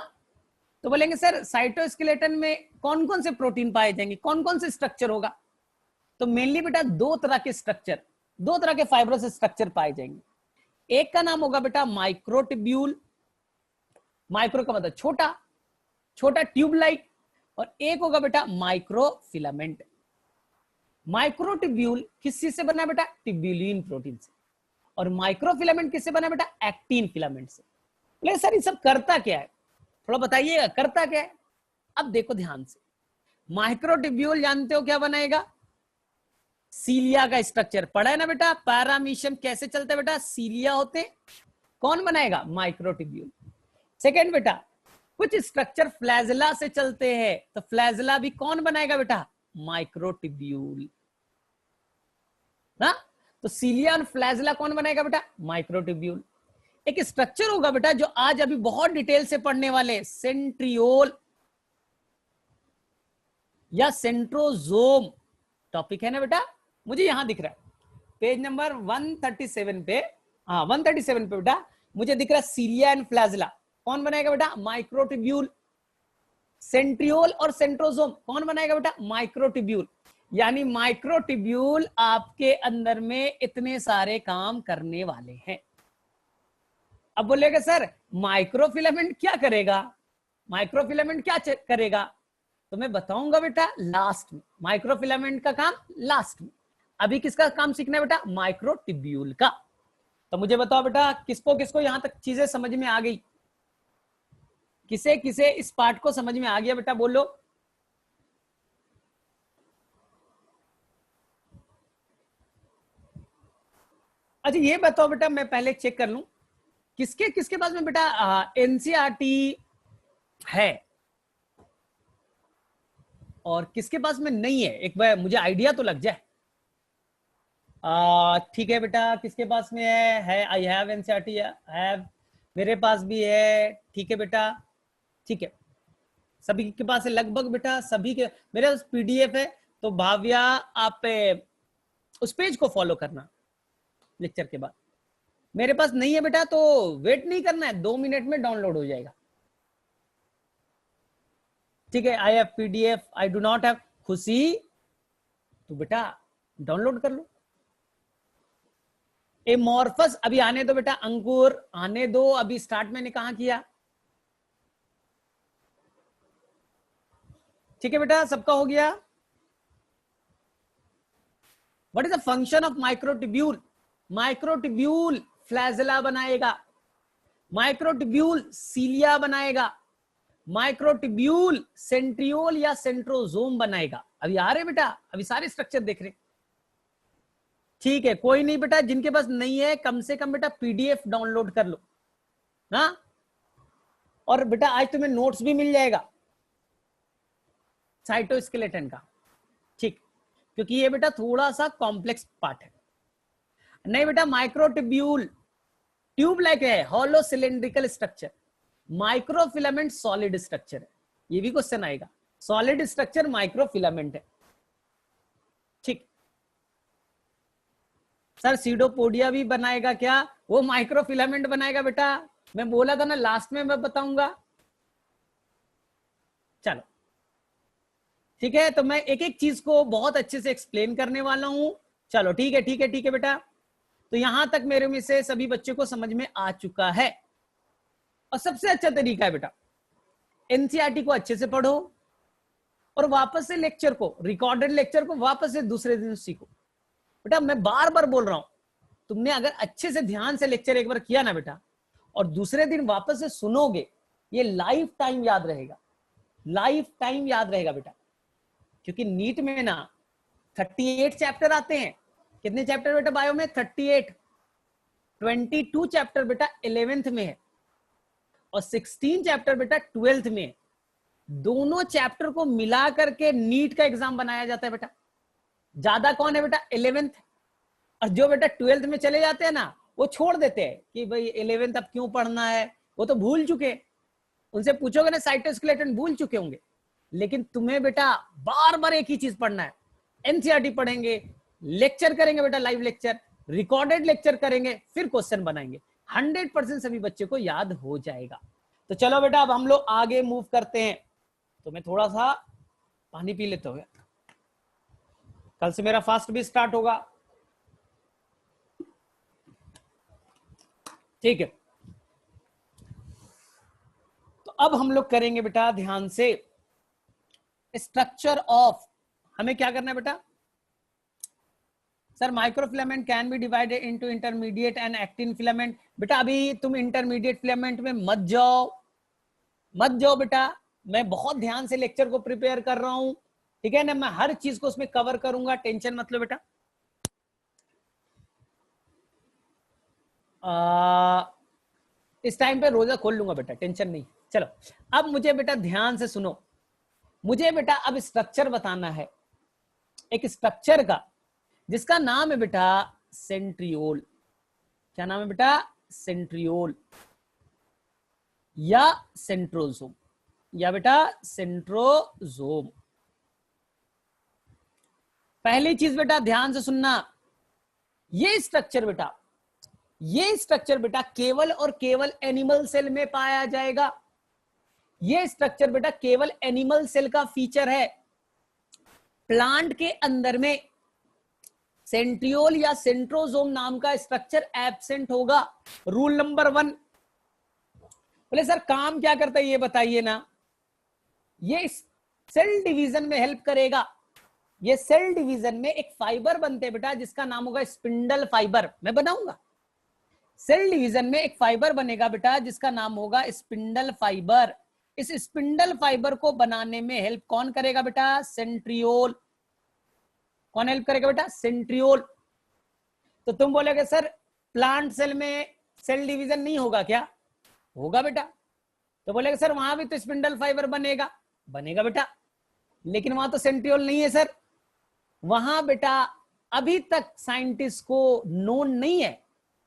तो बोलेंगे सर साइटोस्केलेटन में कौन कौन से प्रोटीन पाए जाएंगे, कौन कौन से स्ट्रक्चर होगा? तो मेनली बेटा दो तरह के स्ट्रक्चर, दो तरह के फाइब्रस स्ट्रक्चर पाए जाएंगे। एक का नाम होगा बेटा माइक्रोट्यूब्यूल, माइक्रो का मतलब छोटा, छोटा ट्यूब लाइक, और एक होगा बेटा माइक्रोफिलामेंट। माइक्रोट्यूब्यूल किस चीज से बना बेटा? ट्यूब्यूलिन प्रोटीन से। और माइक्रोफिलामेंट किससे बना बेटा? एक्टिन फिलामेंट से। बोले सर ये सब करता क्या है, थोड़ा बताइएगा करता क्या है? अब देखो ध्यान से, माइक्रोट्यूब्यूल जानते हो क्या बनाएगा? सीलिया का स्ट्रक्चर पढ़ा है ना बेटा, पैरामीशियम कैसे चलता है बेटा? सीलिया होते, कौन बनाएगा? माइक्रोट्यूब्यूल। सेकेंड बेटा कुछ स्ट्रक्चर फ्लैजेला से चलते हैं, तो फ्लैजेला भी कौन बनाएगा बेटा? माइक्रोट्यूब्यूल ना। तो सीलिया और फ्लैजेला कौन बनाएगा बेटा? माइक्रोट्यूब्यूल। एक स्ट्रक्चर होगा बेटा जो आज अभी बहुत डिटेल से पढ़ने वाले, सेंट्रियोल या सेंट्रोजोम टॉपिक है ना बेटा, मुझे यहां दिख रहा है पेज नंबर 137 पे, हाँ 137 पे बेटा मुझे दिख रहा है सीलिया एंड फ्लैजेला कौन बनाएगा बेटा? माइक्रोट्यूब्यूल। सेंट्रियोल और सेंट्रोजोम कौन बनाएगा बेटा? माइक्रोट्यूब्यूल। यानी माइक्रोट्यूब्यूल आपके अंदर में इतने सारे काम करने वाले हैं। अब बोलेगा सर माइक्रोफिलामेंट क्या करेगा, माइक्रोफिलामेंट क्या करेगा? तो मैं बताऊंगा बेटा लास्ट में, माइक्रोफिलामेंट का काम लास्ट में। अभी किसका काम सीखना है बेटा? माइक्रोट्यूब्यूल का। तो मुझे बताओ बेटा किसको किसको यहां तक चीजें समझ में आ गई? किसे किसे इस पार्ट को समझ में आ गया बेटा बोलो? अच्छा ये बताओ बेटा, मैं पहले चेक कर लूं किसके किसके पास में बेटा एनसीईआरटी है और किसके पास में नहीं है, एक बार मुझे आइडिया तो लग जाए। ठीक है बेटा, किसके पास में है? आई हैव एनसीईआरटी, हैव, मेरे पास भी है। ठीक है बेटा, ठीक है, सभी के पास है लगभग बेटा, सभी के मेरे पास पीडीएफ है। तो भाव्या आप उस पेज को फॉलो करना लेक्चर के बाद। मेरे पास नहीं है बेटा तो वेट नहीं करना है, 2 मिनट में डाउनलोड हो जाएगा। ठीक है, I have PDF, I do not have. खुशी तो बेटा डाउनलोड कर लो। एमॉर्फस अभी आने दो बेटा, अंकुर आने दो, अभी स्टार्ट मैंने कहा किया। ठीक है बेटा, सबका हो गया। What is the function of microtubule? Microtubule flagella बनाएगा, माइक्रोट्यूब्यूल सीलिया बनाएगा, माइक्रोट्यूब्यूल सेंट्रियोल या सेंट्रोजोम बनाएगा। अभी आ रहे बेटा, अभी सारे स्ट्रक्चर देख रहे। ठीक है, कोई नहीं बेटा, जिनके पास नहीं है कम से कम बेटा पीडीएफ डाउनलोड कर लो ना। और बेटा आज तुम्हें नोट्स भी मिल जाएगा साइटोस्केलेटन का, ठीक, क्योंकि ये बेटा थोड़ा सा कॉम्प्लेक्स पार्ट है। नहीं बेटा, माइक्रोट्यूब्यूल ट्यूब लाइक है, hollow cylindrical structure. Microfilament solid structure है, ये भी क्वेश्चन आएगा। सॉलिड स्ट्रक्चर माइक्रोफिलामेंट है। ठीक सर, सीडोपोडिया भी बनाएगा क्या? वो माइक्रोफिलामेंट बनाएगा बेटा, मैं बोला था ना लास्ट में मैं बताऊंगा। चलो ठीक है, तो मैं एक एक चीज को बहुत अच्छे से एक्सप्लेन करने वाला हूं। चलो ठीक है ठीक है ठीक है बेटा, तो यहां तक मेरे में से सभी बच्चों को समझ में आ चुका है। और सबसे अच्छा तरीका है बेटा, एनसीईआरटी को अच्छे से पढ़ो और वापस से लेक्चर को, रिकॉर्डेड लेक्चर को वापस से दूसरे दिन सीखो। बेटा मैं बार बार बोल रहा हूं, तुमने अगर अच्छे से ध्यान से लेक्चर एक बार किया ना बेटा और दूसरे दिन वापस से सुनोगे, ये लाइफ टाइम याद रहेगा, लाइफ टाइम याद रहेगा बेटा। क्योंकि नीट में ना 38 चैप्टर आते हैं। कितने चैप्टर बेटा बायो में? 38। 22 चैप्टर बेटा 11th में है और 16 चैप्टर बेटा 12th में है। दोनों चैप्टर को मिला करके नीट का एग्जाम बनाया जाता है बेटा। ज्यादा कौन है बेटा? 11th। और जो बेटा 12th में चले जाते हैं ना, वो छोड़ देते हैं कि भाई 11th अब क्यों पढ़ना है, वो तो भूल चुके। उनसे पूछोगे ना साइटोस्केलेटन भूल चुके होंगे। लेकिन तुम्हें बेटा बार बार एक ही चीज पढ़ना है। एनसीईआरटी पढ़ेंगे, लेक्चर करेंगे बेटा, लाइव लेक्चर, रिकॉर्डेड लेक्चर करेंगे, फिर क्वेश्चन बनाएंगे। 100% सभी बच्चे को याद हो जाएगा। तो चलो बेटा अब हम लोग आगे मूव करते हैं। तो मैं थोड़ा सा पानी पी लेता हूँ, कल से मेरा फास्ट भी स्टार्ट होगा। ठीक है, तो अब हम लोग करेंगे बेटा ध्यान से स्ट्रक्चर ऑफ, हमें क्या करना है बेटा? Sir microfilament can be divided into intermediate and actin filament. बेटा अभी तुम इंटरमीडिएट फिलामेंट में मत जाओ बेटा, मैं बहुत ध्यान से लेक्चर को प्रिपेयर कर रहा हूं, ठीक है ना, मैं हर चीज को उसमें कवर करूंगा, टेंशन मत लो बेटा। इस टाइम पे रोजा खोल लूंगा बेटा, टेंशन नहीं। चलो अब मुझे बेटा ध्यान से सुनो, मुझे बेटा अब स्ट्रक्चर बताना है, एक स्ट्रक्चर का जिसका नाम है बेटा सेंट्रियोल। क्या नाम है बेटा? सेंट्रियोल या सेंट्रोजोम, या बेटा सेंट्रोजोम। पहली चीज बेटा ध्यान से सुनना, ये स्ट्रक्चर बेटा केवल और केवल एनिमल सेल में पाया जाएगा। ये स्ट्रक्चर बेटा केवल एनिमल सेल का फीचर है। प्लांट के अंदर में सेंट्रियोल या सेंट्रोजोम नाम का स्ट्रक्चर एब्सेंट होगा। Rule number 1। बोले सर काम क्या करता है ये बताइए ना। ये सेल डिवीजन में हेल्प करेगा। ये सेल डिवीजन में एक फाइबर बनते हैं बेटा जिसका नाम होगा स्पिंडल फाइबर, मैं बनाऊंगा। सेल डिवीजन में एक फाइबर बनेगा बेटा जिसका नाम होगा स्पिंडल फाइबर। इस स्पिंडल फाइबर को बनाने में हेल्प कौन करेगा बेटा? सेंट्रियोल। कौन हेल्प करेगा बेटा? सेंट्रियोल। तो तुम बोलोगे सर प्लांट सेल में सेल डिवीजन नहीं होगा क्या? होगा बेटा। तो बोलेगा सर वहां भी तो स्पिंडल फाइबर बनेगा बेटा, लेकिन वहां तो सेंट्रियोल नहीं है सर। वहां बेटा अभी तक साइंटिस्ट को नोन नहीं है,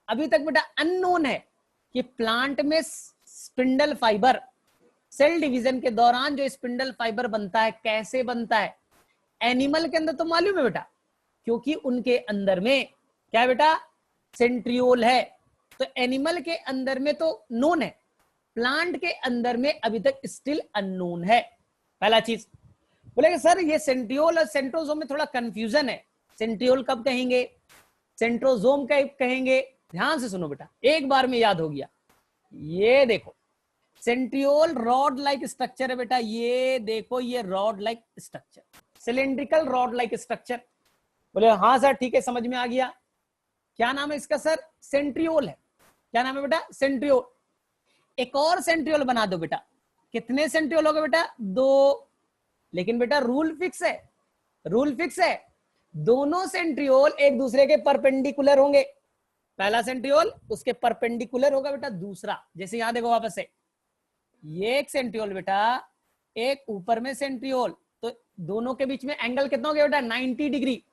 अभी तक बेटा अननोन है कि प्लांट में स्पिंडल फाइबर, सेल डिवीजन के दौरान जो स्पिंडल फाइबर बनता है कैसे बनता है। एनिमल के अंदर तो मालूम है बेटा, क्योंकि उनके अंदर में क्या है बेटा? सेंट्रियोल है। तो एनिमल के अंदर में तो नोन है, प्लांट के अंदर में अभी तक स्टिल अननोन है। पहला चीज। बोलेगा सर ये सेंट्रियोल और सेंट्रोजोम में थोड़ा कंफ्यूजन है, सेंट्रियोल कब कहेंगे, सेंट्रोजोम कब कहेंगे? ध्यान से सुनो बेटा, एक बार में याद हो गया। ये देखो सेंट्रियोल रॉड लाइक स्ट्रक्चर है बेटा, ये देखो ये rod like structure, cylindrical rod like structure. बोले हाँ सर ठीक है समझ में आ गया। क्या नाम है इसका सर? सेंट्रियोल है। क्या नाम है बेटा? सेंट्रियोल। एक और सेंट्रियोल बना दो बेटा। कितने सेंट्रियोल हो गए बेटा? 2। लेकिन बेटा रूल फिक्स है, दोनों सेंट्रियोल एक दूसरे के परपेंडिकुलर होंगे। पहला सेंट्रियोल उसके परपेंडिकुलर होगा बेटा दूसरा। जैसे यहां देखो वापस से, ये एक सेंट्रियोल बेटा, एक ऊपर में सेंट्रियोल, तो दोनों के बीच में एंगल कितना हो गया बेटा? 90 डिग्री।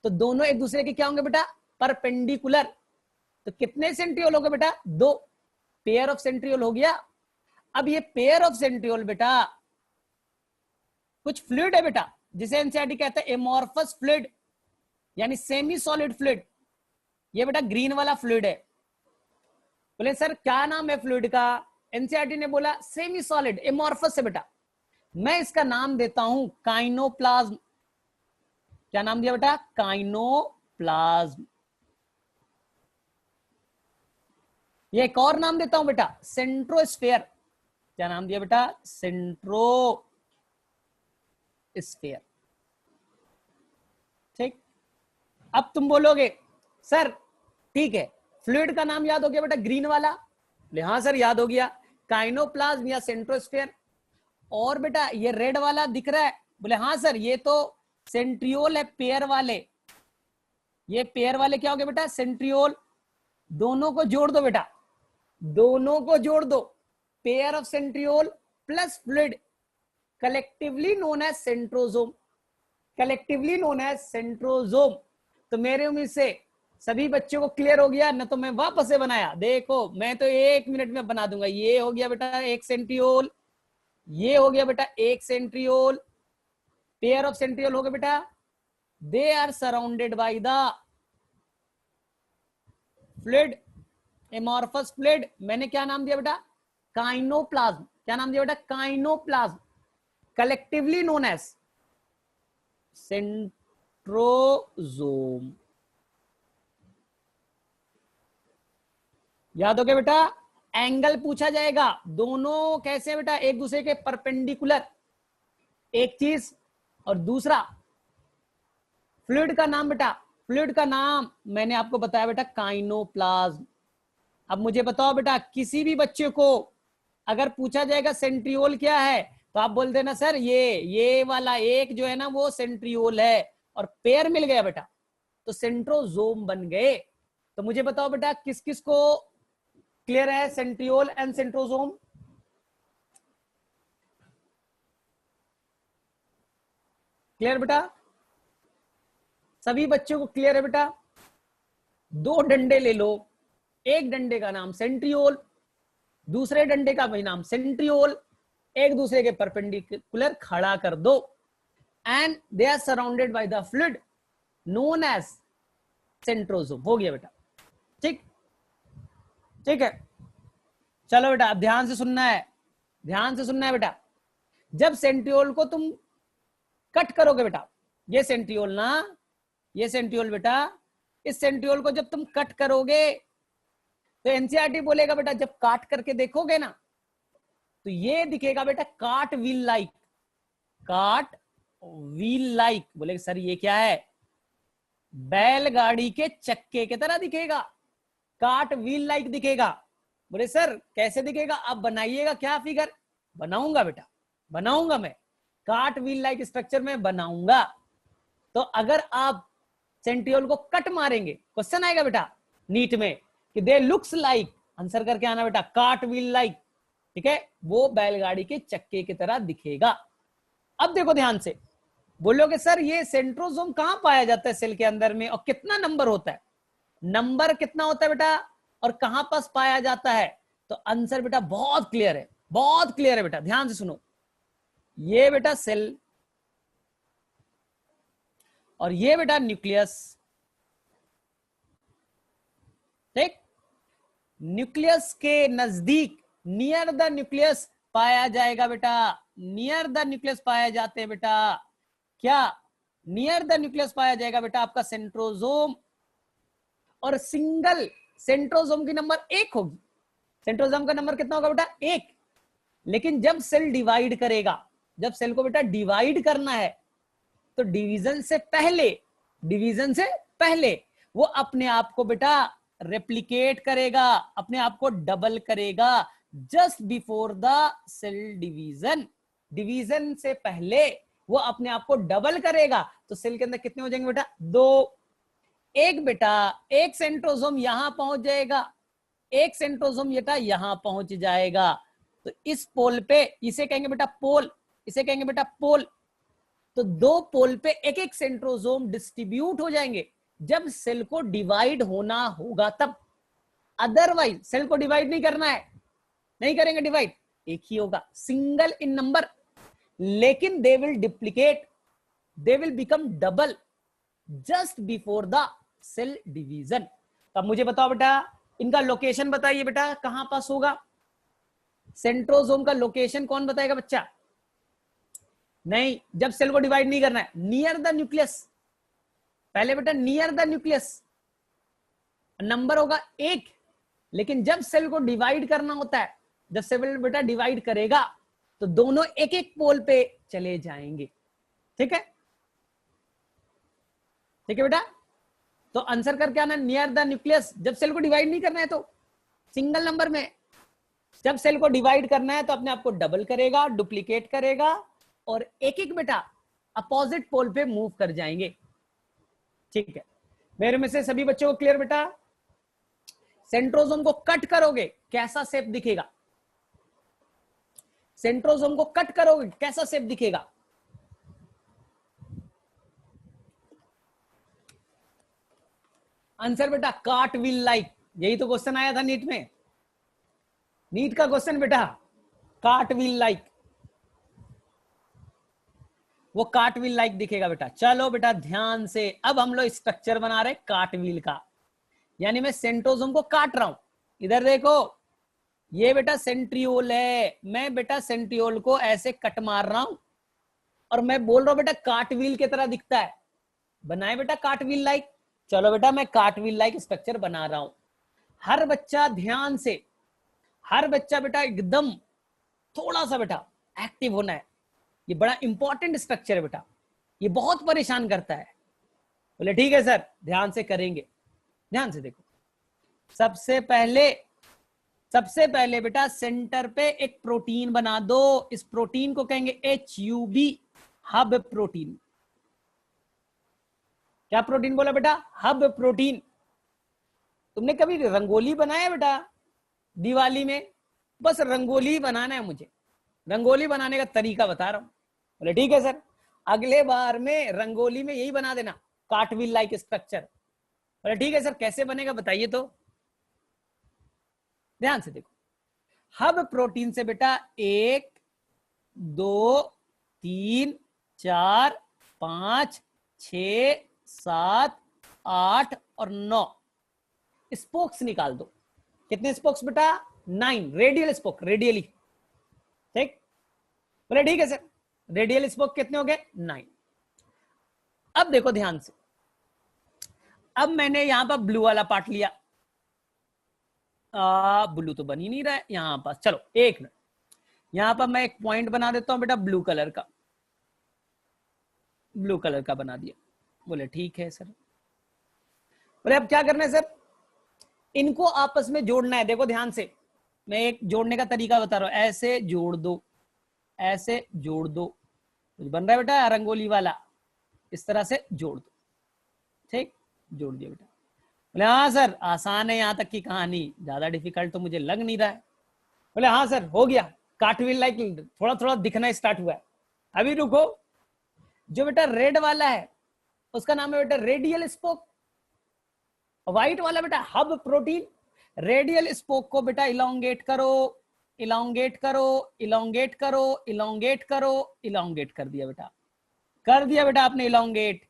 तो दोनों एक दूसरे के क्या होंगे बेटा? परपेंडिकुलर। तो कितने सेंट्रियोल हो गए बेटा? 2। पेयर ऑफ सेंट्रियोल हो गया। अब ये पेयर ऑफ सेंट्रियोल बेटा कुछ फ्लूइड है बेटा, जिसे एनसीईआरटी कहता है एमॉर्फस फ्लूइड, यानी सेमी सॉलिड फ्लूइड। ये बेटा ग्रीन वाला फ्लूइड है। बोले सर क्या नाम है फ्लूइड का? एनसीईआरटी ने बोला सेमी सॉलिड एमॉर्फस है बेटा। मैं इसका नाम देता हूं काइनोप्लाज्म। क्या नाम दिया बेटा? काइनोप्लाज्म। ये एक और नाम देता हूं बेटा, सेंट्रोस्फेयर। क्या नाम दिया बेटा? सेंट्रोस्फेयर। ठीक। अब तुम बोलोगे सर ठीक है फ्लूइड का नाम याद हो गया बेटा ग्रीन वाला? हाँ सर याद हो गया, काइनोप्लाज्म या सेंट्रोस्फेयर। और बेटा ये रेड वाला दिख रहा है? बोले हाँ सर ये तो सेंट्रियोल है, पेयर वाले। ये पेयर वाले क्या हो गए बेटा? सेंट्रियोल। दोनों को जोड़ दो बेटा, दोनों को जोड़ दो। Pair of centriole plus fluid collectively known as centrosome. Collectively known as centrosome. तो मेरे उम्मीद से सभी बच्चों को क्लियर हो गया ना, तो मैं वापस से बनाया, देखो मैं तो 1 मिनट में बना दूंगा। ये हो गया बेटा एक सेंट्रियोल, ये हो गया बेटा एक सेंट्रियोल, पेयर ऑफ सेंट्रियोल हो गया बेटा, they are surrounded by the fluid, amorphous fluid. मैंने क्या नाम दिया बेटा, काइनोप्लाज्म। क्या नाम दिया बेटा, काइनोप्लाज्म, कलेक्टिवली नोन एज सेंट्रोजोम। याद हो गया बेटा। एंगल पूछा जाएगा, दोनों कैसे बेटा, एक दूसरे के परपेंडिकुलर, एक चीज, और दूसरा फ्लूइड का नाम बेटा, फ्लूइड का नाम मैंने आपको बताया बेटा काइनोप्लाज्म। अब मुझे बताओ बेटा, किसी भी बच्चे को अगर पूछा जाएगा सेंट्रियोल क्या है, तो आप बोल देना सर ये वाला एक जो है ना वो सेंट्रियोल है, और पेयर मिल गया बेटा तो सेंट्रोजोम बन गए। तो मुझे बताओ बेटा किस किस को क्लियर है सेंट्रियोल एंड सेंट्रोजोम? क्लियर बेटा, सभी बच्चों को क्लियर है बेटा? दो डंडे ले लो, एक डंडे का नाम सेंट्रियोल, दूसरे डंडे का भी नाम सेंट्रियोल, एक दूसरे के परपेंडिकुलर खड़ा कर दो, and they are surrounded by the fluid known as centrosome. हो गया बेटा, ठीक ठीक है। चलो बेटा अब ध्यान से सुनना है, ध्यान से सुनना है बेटा। जब सेंट्रियोल को तुम कट करोगे बेटा, ये सेंट्रियोल ना, ये सेंट्रियोल बेटा, इस सेंट्रियोल को जब तुम कट करोगे तो एनसीईआरटी बोलेगा बेटा जब काट करके देखोगे ना तो ये दिखेगा बेटा काट व्हील लाइक, काट व्हील लाइक। बोलेगा सर ये क्या है, बैलगाड़ी के चक्के की तरह दिखेगा, काट व्हील लाइक दिखेगा। बोले सर कैसे दिखेगा, आप बनाइएगा क्या फिगर? बनाऊंगा बेटा, बनाऊंगा मैं, काट व्हील लाइक स्ट्रक्चर में बनाऊंगा। तो अगर आप सेंट्रियोल को कट मारेंगे, क्वेश्चन आएगा बेटा नीट में कि दे लुक्स लाइक, आंसर करके आना बेटा काट व्हील लाइक, ठीक है, वो बैलगाड़ी के चक्के की तरह दिखेगा। अब देखो ध्यान से, बोलोगे सर ये सेंट्रोजोम कहां पाया जाता है सेल के अंदर में और कितना नंबर होता है, नंबर कितना होता है बेटा और कहां पास पाया जाता है? तो आंसर बेटा बहुत क्लियर है, बहुत क्लियर है बेटा, ध्यान से सुनो। ये बेटा सेल और ये बेटा न्यूक्लियस, ठीक, न्यूक्लियस के नजदीक, नियर द न्यूक्लियस पाया जाएगा बेटा, नियर द न्यूक्लियस पाया जाते हैं बेटा, क्या नियर द न्यूक्लियस पाया जाएगा बेटा आपका सेंट्रोजोम। और सिंगल सेंट्रोजोम की नंबर 1 होगी, सेंट्रोजोम का नंबर कितना होगा बेटा 1। लेकिन जब सेल डिवाइड करेगा, जब सेल को बेटा डिवाइड करना है तो डिवीजन से पहले, डिवीजन से पहले वो अपने आप को बेटा रेप्लिकेट करेगा, अपने आप को डबल करेगा just before the cell division. Division से पहले वो अपने आप को डबल करेगा तो सेल के अंदर कितने हो जाएंगे बेटा 2। एक बेटा एक सेंट्रोजोम यहां पहुंच जाएगा, एक सेंट्रोजोम बेटा यहां पहुंच जाएगा। तो इस पोल पे, इसे कहेंगे बेटा पोल, इसे कहेंगे बेटा पोल। तो 2 पोल पे एक एक सेंट्रोजोम डिस्ट्रीब्यूट हो जाएंगे जब सेल को डिवाइड होना होगा तब। अदरवाइज सेल को डिवाइड नहीं करना है, नहीं करेंगे डिवाइड, एक ही होगा सिंगल इन नंबर, लेकिन they will duplicate, they will become double just before the cell division. अब मुझे बताओ बेटा इनका लोकेशन बताइए बेटा कहां पास होगा, सेंट्रोजोम का लोकेशन कौन बताएगा बच्चा? नहीं, जब सेल को डिवाइड नहीं करना है, नियर द न्यूक्लियस, पहले बेटा नियर द न्यूक्लियस नंबर होगा 1। लेकिन जब सेल को डिवाइड करना होता है, जब सेल बेटा डिवाइड करेगा तो दोनों एक एक पोल पे चले जाएंगे, ठीक है, ठीक है बेटा। तो आंसर करके आना नियर द न्यूक्लियस, जब सेल को डिवाइड नहीं करना है तो सिंगल नंबर में, जब सेल को डिवाइड करना है तो अपने आप को डबल करेगा, डुप्लीकेट करेगा और एक एक बेटा अपोजिट पोल पे मूव कर जाएंगे, ठीक है। मेरे में से सभी बच्चों को क्लियर बेटा? सेंट्रोजोम को कट करोगे कैसा शेप दिखेगा, सेंट्रोजोम को कट करोगे कैसा शेप दिखेगा? आंसर बेटा कार्ट व्हील लाइक, यही तो क्वेश्चन आया था नीट में, नीट का क्वेश्चन बेटा, कार्ट व्हील लाइक, वो कार्ट व्हील लाइक दिखेगा बेटा। चलो बेटा ध्यान से, अब हम लोग स्ट्रक्चर बना रहे कार्ट व्हील का, यानी मैं सेंट्रोसोम को काट रहा हूं। इधर देखो, ये बेटा सेंट्रियोल है, मैं बेटा सेंट्रियोल को ऐसे कट मार रहा हूं और मैं बोल रहा हूं बेटा कार्ट व्हील की तरह दिखता है, बनाए बेटा कार्ट व्हील लाइक। चलो बेटा मैं कार्ट व्हील लाइक स्ट्रक्चर बना रहा हूं। हर बच्चा ध्यान से, हर बच्चा बेटा एकदम थोड़ा सा बेटा एक्टिव होना है, ये बड़ा इंपॉर्टेंट स्ट्रक्चर है बेटा, ये बहुत परेशान करता है। बोले ठीक है सर, ध्यान से करेंगे। ध्यान से देखो, सबसे पहले बेटा सेंटर पे एक प्रोटीन बना दो, इस प्रोटीन को कहेंगे HUB, हब प्रोटीन। क्या प्रोटीन बोला बेटा? Hub protein. तुमने कभी रंगोली बनाया बेटा दिवाली में? बस रंगोली बनाना है मुझे, रंगोली बनाने का तरीका बता रहा हूं। बोले ठीक है सर, अगले बार में रंगोली में यही बना देना, कार्टव्हील लाइक स्ट्रक्चर। बोले ठीक है सर, कैसे बनेगा बताइए तो। ध्यान से देखो, हब प्रोटीन से बेटा 1 2 3 4 5 6 7 8 और 9 स्पोक्स निकाल दो। कितने स्पोक्स बेटा? 9 रेडियल स्पोक, रेडियली। ठीक, बोले ठीक है सर, रेडियल स्पोक कितने हो गए? 9। अब देखो ध्यान से, अब मैंने यहां पर ब्लू वाला पार्ट लिया, ब्लू तो बन ही नहीं रहा है यहां पर। चलो एक मिनट, यहां पर मैं एक पॉइंट बना देता हूं बेटा ब्लू कलर का, ब्लू कलर का बना दिया। बोले ठीक है सर। बोले अब क्या करना है सर? इनको आपस में जोड़ना है। देखो ध्यान से, मैं एक जोड़ने का तरीका बता रहा हूं, ऐसे जोड़ दो, ऐसे जोड़ दो, कुछ बन रहा है बेटा रंगोली वाला, इस तरह से जोड़ दो। ठीक, जोड़ दिया बेटा। बोले हाँ सर, आसान है यहां तक की कहानी, ज्यादा डिफिकल्ट तो मुझे लग नहीं रहा है। बोले हाँ सर हो गया, कार्टव्हील लाइक थोड़ा थोड़ा दिखना स्टार्ट हुआ है। अभी रुको, जो बेटा रेड वाला है उसका नाम है बेटा रेडियल स्पोक, व्हाइट वाला बेटा हब प्रोटीन। रेडियल स्पोक को बेटा इलोंगेट करो, इलोंगेट करो, इलोंगेट करो, इलोंगेट करो, इलोंगेट कर दिया बेटा, कर दिया बेटा आपने इलोंगेट।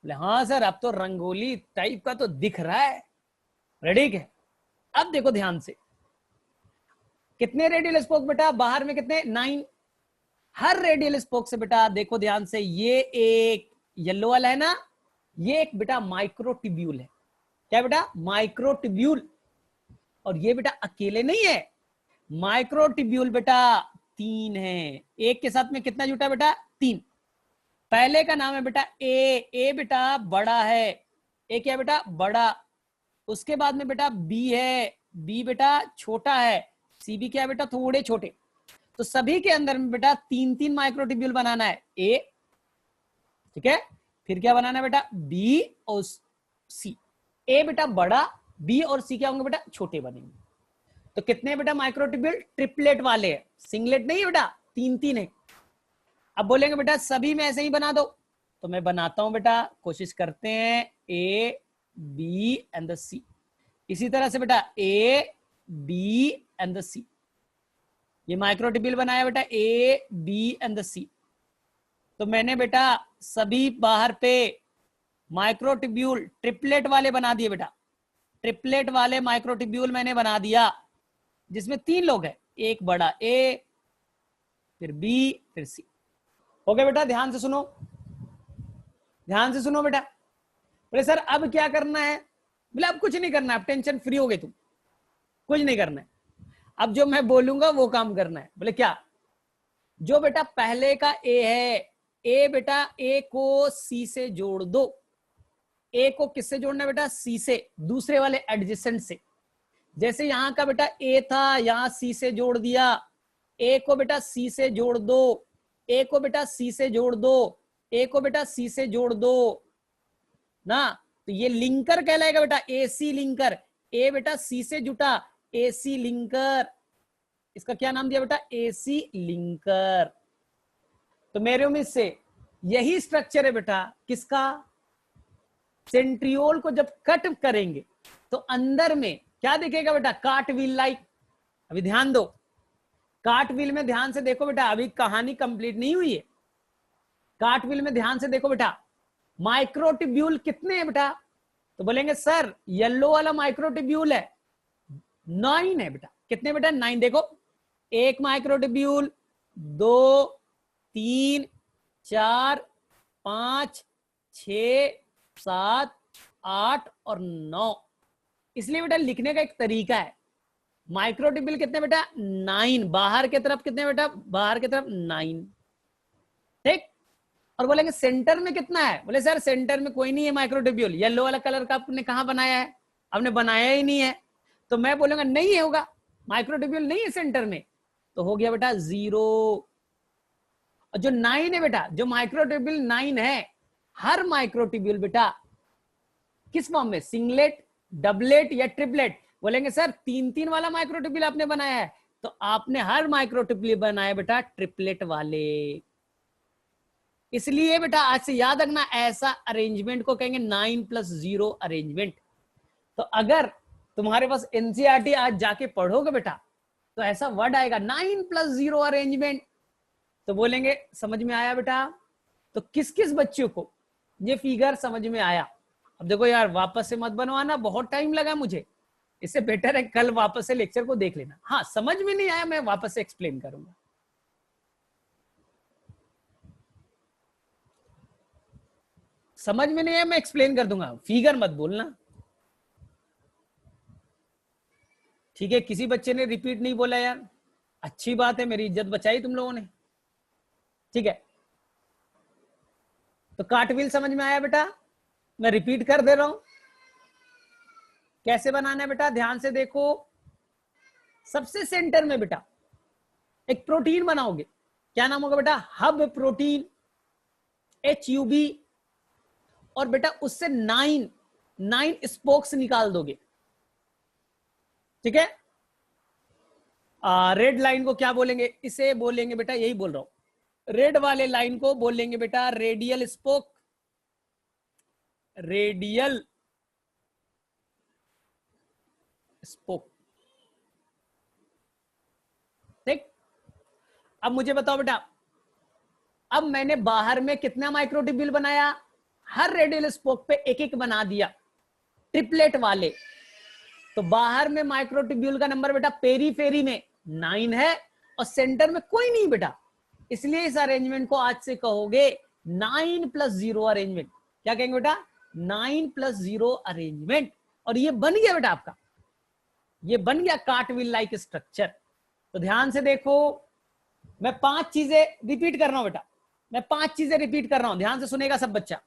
बोले हाँ सर, अब तो रंगोली टाइप का तो दिख रहा है। ठीक है, अब देखो ध्यान से, कितने रेडियल स्पोक बेटा? बाहर में कितने? 9। हर रेडियल स्पोक से बेटा देखो ध्यान से, ये एक येलो वाला है ना, ये एक बेटा माइक्रोट्यूब्यूल है। क्या बेटा? माइक्रोट्यूब्यूल। और ये बेटा अकेले नहीं है, माइक्रोट्यूब्यूल बेटा 3 है, एक के साथ में कितना जुटा बेटा? 3। पहले का नाम है बेटा ए बेटा बड़ा है, ए क्या बेटा? बड़ा। उसके बाद में बेटा बी है, बी बेटा छोटा है, सी भी क्या बेटा? थोड़े छोटे। तो सभी के अंदर में बेटा 3-3 माइक्रोट्यूब्यूल बनाना है, ए, ठीक है, फिर क्या बनाना है बेटा? बी और सी। ए बेटा बड़ा, बी और सी क्या होंगे बेटा? छोटे बनेंगे। तो कितने बेटा माइक्रोट्यूब्यूल? ट्रिपलेट वाले हैं, सिंगलेट नहीं है बेटा, 3-3 है। अब बोलेंगे बेटा सभी में ऐसे ही बना दो, तो मैं बनाता हूं बेटा, कोशिश करते हैं, ए बी एंड द सी। इसी तरह से बेटा ए बी एंड द सी, ये माइक्रोट्यूब्यूल बनाया बेटा ए बी एंड द सी। तो मैंने बेटा सभी बाहर पे माइक्रोट्यूब्यूल ट्रिपलेट वाले बना दिए बेटा, ट्रिपलेट वाले माइक्रोट्यूब्यूल मैंने बना दिया, जिसमें 3 लोग हैं, एक बड़ा ए, फिर बी, फिर सी। हो गया बेटा? ध्यान से सुनो, ध्यान से सुनो बेटा। बोले सर अब क्या करना है? बोले अब कुछ नहीं करना है, अब टेंशन फ्री हो गए तुम, कुछ नहीं करना है, अब जो मैं बोलूंगा वो काम करना है। बोले क्या? जो बेटा पहले का ए है, ए बेटा ए को सी से जोड़ दो। ए को किससे जोड़ना है बेटा? सी से, दूसरे वाले एडजेसेंट से। जैसे यहां का बेटा ए था, यहां सी से जोड़ दिया, ए को बेटा सी से जोड़ दो, ए को बेटा सी से जोड़ दो, ए को बेटा सी से जोड़ दो ना, तो ये लिंकर कहलाएगा बेटा, एसी लिंकर। ए बेटा सी से जुटा, एसी लिंकर, इसका क्या नाम दिया बेटा? AC linker. तो मेरे उम्मीद से यही स्ट्रक्चर है बेटा किसका? सेंट्रियोल को जब कट करेंगे तो अंदर में क्या दिखेगा बेटा, काट व्हील लाइक। अभी ध्यान दो, काट व्हील में ध्यान से देखो बेटा, अभी कहानी कंप्लीट नहीं हुई है। काट व्हील में ध्यान से देखो बेटा, माइक्रोट्यूब्यूल कितने हैं बेटा, तो बोलेंगे सर येलो वाला माइक्रोट्यूब्यूल है 9 है बेटा। कितने बेटा, 9। देखो, एक माइक्रोट्यूब्यूल, 2, 3, 4, 5, 6, 7, 8 और 9। इसलिए बेटा लिखने का एक तरीका है। माइक्रोट्यूब्यूल कितने बेटा, 9। बाहर की तरफ कितने बेटा, बाहर की तरफ 9। ठीक। और बोलेंगे सेंटर में कितना है, बोले सर सेंटर में कोई नहीं है माइक्रोट्यूब्यूल। येलो वाला कलर का आपने कहां बनाया है, आपने बनाया ही नहीं है। तो मैं बोलूंगा नहीं होगा, माइक्रोट्यूब्यूल नहीं है सेंटर में, तो हो गया बेटा 0। और जो 9 है बेटा, जो माइक्रोट्यूब्यूल 9 है, हर माइक्रोट्यूब्यूल बेटा किस फॉर्म में, सिंगलेट, डबलेट या ट्रिपलेट। बोलेंगे सर 3-3 वाला माइक्रोट्यूब्यूल आपने बनाया है, तो आपने हर माइक्रोट्यूब्यूल बनाया बेटा ट्रिपलेट वाले। इसलिए बेटा आज से याद रखना, ऐसा अरेंजमेंट को कहेंगे 9+0 अरेंजमेंट। तो अगर तुम्हारे पास एनसीईआरटी आज जाके पढ़ोगे बेटा, तो ऐसा वर्ड आएगा 9+0 अरेंजमेंट, तो बोलेंगे समझ में आया बेटा। तो किस किस बच्चों को ये फिगर समझ में आया। अब देखो यार, वापस से मत बनवाना, बहुत टाइम लगा मुझे, इससे बेटर है कल वापस से लेक्चर को देख लेना। हाँ, समझ में नहीं आया मैं वापस से एक्सप्लेन करूंगा। समझ में नहीं आया मैं एक्सप्लेन कर दूंगा, फिगर मत बोलना, ठीक है। किसी बच्चे ने रिपीट नहीं बोला यार, अच्छी बात है, मेरी इज्जत बचाई तुम लोगों ने, ठीक है। तो कार्टव्हील समझ में आया बेटा, मैं रिपीट कर दे रहा हूं कैसे बनाना है बेटा, ध्यान से देखो। सबसे सेंटर में बेटा एक प्रोटीन बनाओगे, क्या नाम होगा बेटा, हब प्रोटीन, HUB। और बेटा उससे 9 स्पोक्स निकाल दोगे, ठीक है। रेड लाइन को क्या बोलेंगे, इसे बोलेंगे बेटा, यही बोल रहा हूं, रेड वाले लाइन को बोलेंगे बेटा रेडियल स्पोक, रेडियल स्पोक, ठीक। अब मुझे बताओ बेटा, अब मैंने बाहर में कितना माइक्रोट्यूब्यूल बनाया, हर रेडियल स्पोक पे एक एक बना दिया ट्रिपलेट वाले। तो बाहर में माइक्रोट्यूब्यूल का नंबर बेटा पेरीफेरी में 9 है और सेंटर में कोई नहीं बेटा, इसलिए इस अरेंजमेंट को आज से कहोगे 9+0 अरेंजमेंट। क्या कहेंगे बेटा, 9+0 अरेंजमेंट। और ये बन गया बेटा आपका, ये बन गया कार्टव्हील लाइक स्ट्रक्चर। तो ध्यान से देखो, मैं 5 चीजें रिपीट कर रहा हूं बेटा, मैं 5 चीजें रिपीट कर रहा हूं, ध्यान से सुनेगा सब बच्चा।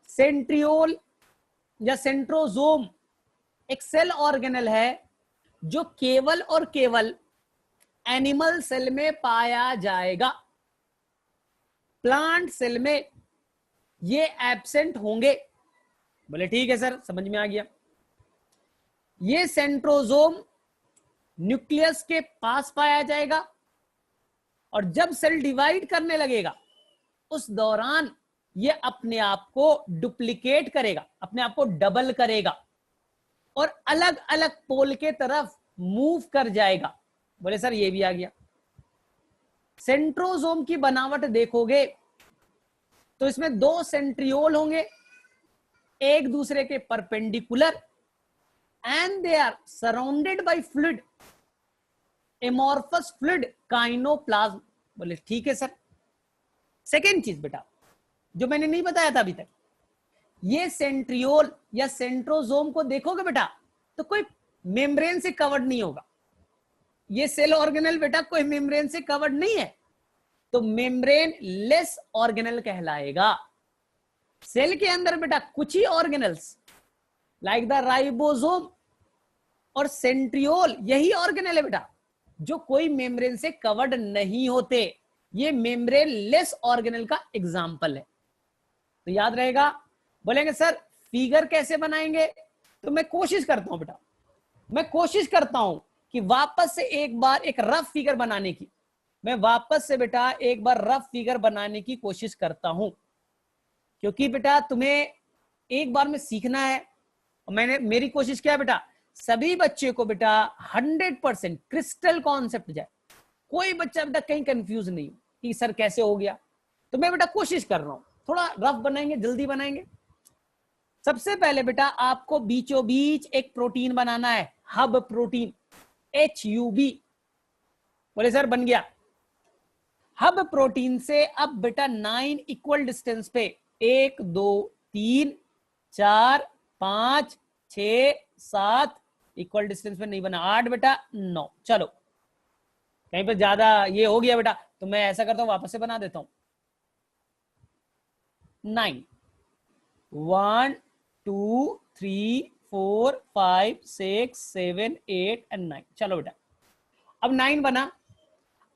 सेंट्रियोल या सेंट्रोजोम एक सेल ऑर्गेनल है जो केवल और केवल एनिमल सेल में पाया जाएगा, प्लांट सेल में ये एब्सेंट होंगे। बोले ठीक है सर, समझ में आ गया। ये सेंट्रोजोम न्यूक्लियस के पास पाया जाएगा और जब सेल डिवाइड करने लगेगा उस दौरान ये अपने आप को डुप्लीकेट करेगा, अपने आप को डबल करेगा और अलग अलग पोल के तरफ मूव कर जाएगा। बोले सर ये भी आ गया। सेंट्रोजोम की बनावट देखोगे तो इसमें 2 सेंट्रियोल होंगे, एक दूसरे के perpendicular, and they are surrounded by fluid, amorphous fluid kinoplasm. बोले ठीक है सर। सेकेंड चीज बेटा जो मैंने नहीं बताया था अभी तक, ये सेंट्रियोल या सेंट्रोजोम को देखोगे बेटा तो कोई मेम्ब्रेन से कवर्ड नहीं होगा। ये सेल ऑर्गेनल बेटा कोई मेम्ब्रेन से कवर्ड नहीं है, तो मेम्ब्रेन लेस ऑर्गेनल कहलाएगा। सेल के अंदर बेटा कुछ ही ऑर्गेनल्स लाइक द राइबोसोम और सेंट्रियोल यही ऑर्गेनल है बेटा जो कोई मेम्ब्रेन से कवर्ड नहीं होते। ये मेम्ब्रेन लेस ऑर्गेनल का एग्जाम्पल है, तो याद रहेगा। बोलेंगे सर फिगर कैसे बनाएंगे, तो मैं कोशिश करता हूं बेटा, मैं कोशिश करता हूं कि वापस से एक बार एक रफ फिगर बनाने की, मैं वापस से बेटा एक बार रफ फिगर बनाने की कोशिश करता हूं, क्योंकि बेटा तुम्हें एक बार में सीखना है। और मेरी कोशिश क्या है बेटा, सभी बच्चे को बेटा 100% क्रिस्टल कॉन्सेप्ट जाए, कोई बच्चा बेटा कहीं कंफ्यूज नहीं कि सर कैसे हो गया। तो मैं बेटा कोशिश कर रहा हूं, थोड़ा रफ बनाएंगे, जल्दी बनाएंगे। सबसे पहले बेटा आपको बीचों बीच एक प्रोटीन बनाना है, हब प्रोटीन, HUB। बोले सर बन गया। हब प्रोटीन से अब बेटा 9 इक्वल डिस्टेंस पे 1 2 3 4 5 6 7 इक्वल डिस्टेंस पे नहीं बना, 8 बेटा 9। चलो कहीं पे ज्यादा ये हो गया बेटा, तो मैं ऐसा करता हूं वापस से बना देता हूं। 9 1 2 3 4 5 6 7 8 एंड 9। चलो बेटा अब 9 बना।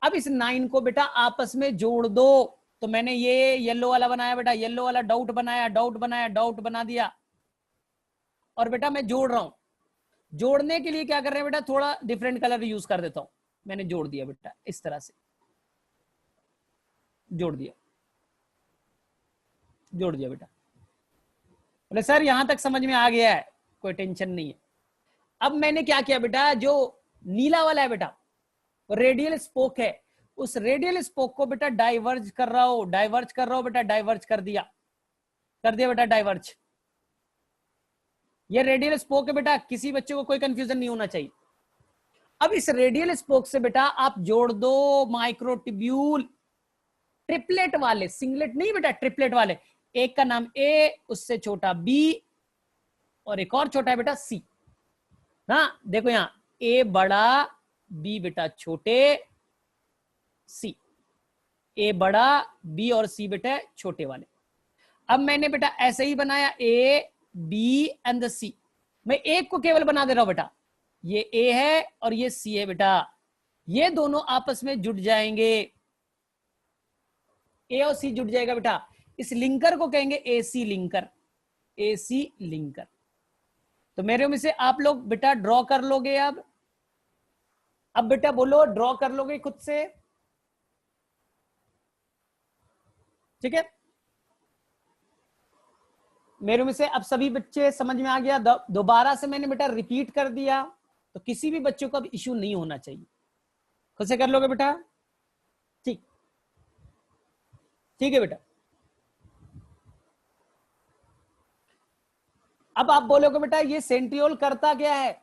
अब इस 9 को बेटा आपस में जोड़ दो। तो मैंने ये येलो वाला बनाया बेटा, येलो वाला डॉट बनाया, डॉट बनाया, डॉट बना दिया। और बेटा मैं जोड़ रहा हूं। जोड़ने के लिए क्या कर रहे हैं बेटा, थोड़ा डिफरेंट कलर यूज कर देता हूं। मैंने जोड़ दिया बेटा, इस तरह से जोड़ दिया, जोड़ दिया बेटा। बोले सर यहां तक समझ में आ गया है, कोई टेंशन नहीं है। अब मैंने क्या किया बेटा, जो नीला वाला है बेटा रेडियल स्पोक है, उस रेडियल स्पोक को बेटा डाइवर्ज कर रहा हो, डाइवर्ज कर रहा हो बेटा, डाइवर्ज कर दिया, कर दिया बेटा डाइवर्ज। ये रेडियल स्पोक है बेटा, किसी बच्चे को कोई कंफ्यूजन नहीं होना चाहिए। अब इस रेडियल स्पोक से बेटा आप जोड़ दो माइक्रोट्यूब्यूल, ट्रिपलेट वाले, सिंगलेट नहीं बेटा, ट्रिपलेट वाले। एक का नाम ए, उससे छोटा बी, और एक और छोटा है बेटा सी। हाँ देखो यहां ए बड़ा, बी बेटा छोटे, सी। ए बड़ा, बी और सी बेटा छोटे वाले। अब मैंने बेटा ऐसे ही बनाया ए बी एंड सी। मैं एक को केवल बना दे रहा हूं बेटा, ये ए है और ये सी है बेटा, ये दोनों आपस में जुड़ जाएंगे, ए और सी जुड़ जाएगा बेटा। इस लिंकर को कहेंगे एसी लिंकर, एसी लिंकर। तो मेरे में से आप लोग बेटा ड्रॉ कर लोगे। अब बेटा बोलो, ड्रॉ कर लोगे खुद से, ठीक है। मेरे में से अब सभी बच्चे समझ में आ गया। दोबारा से मैंने बेटा रिपीट कर दिया, तो किसी भी बच्चों को अब इश्यू नहीं होना चाहिए। खुद से कर लोगे बेटा, ठीक, ठीक है बेटा। अब आप बोलोगे बेटा ये सेंट्रियोल करता क्या है,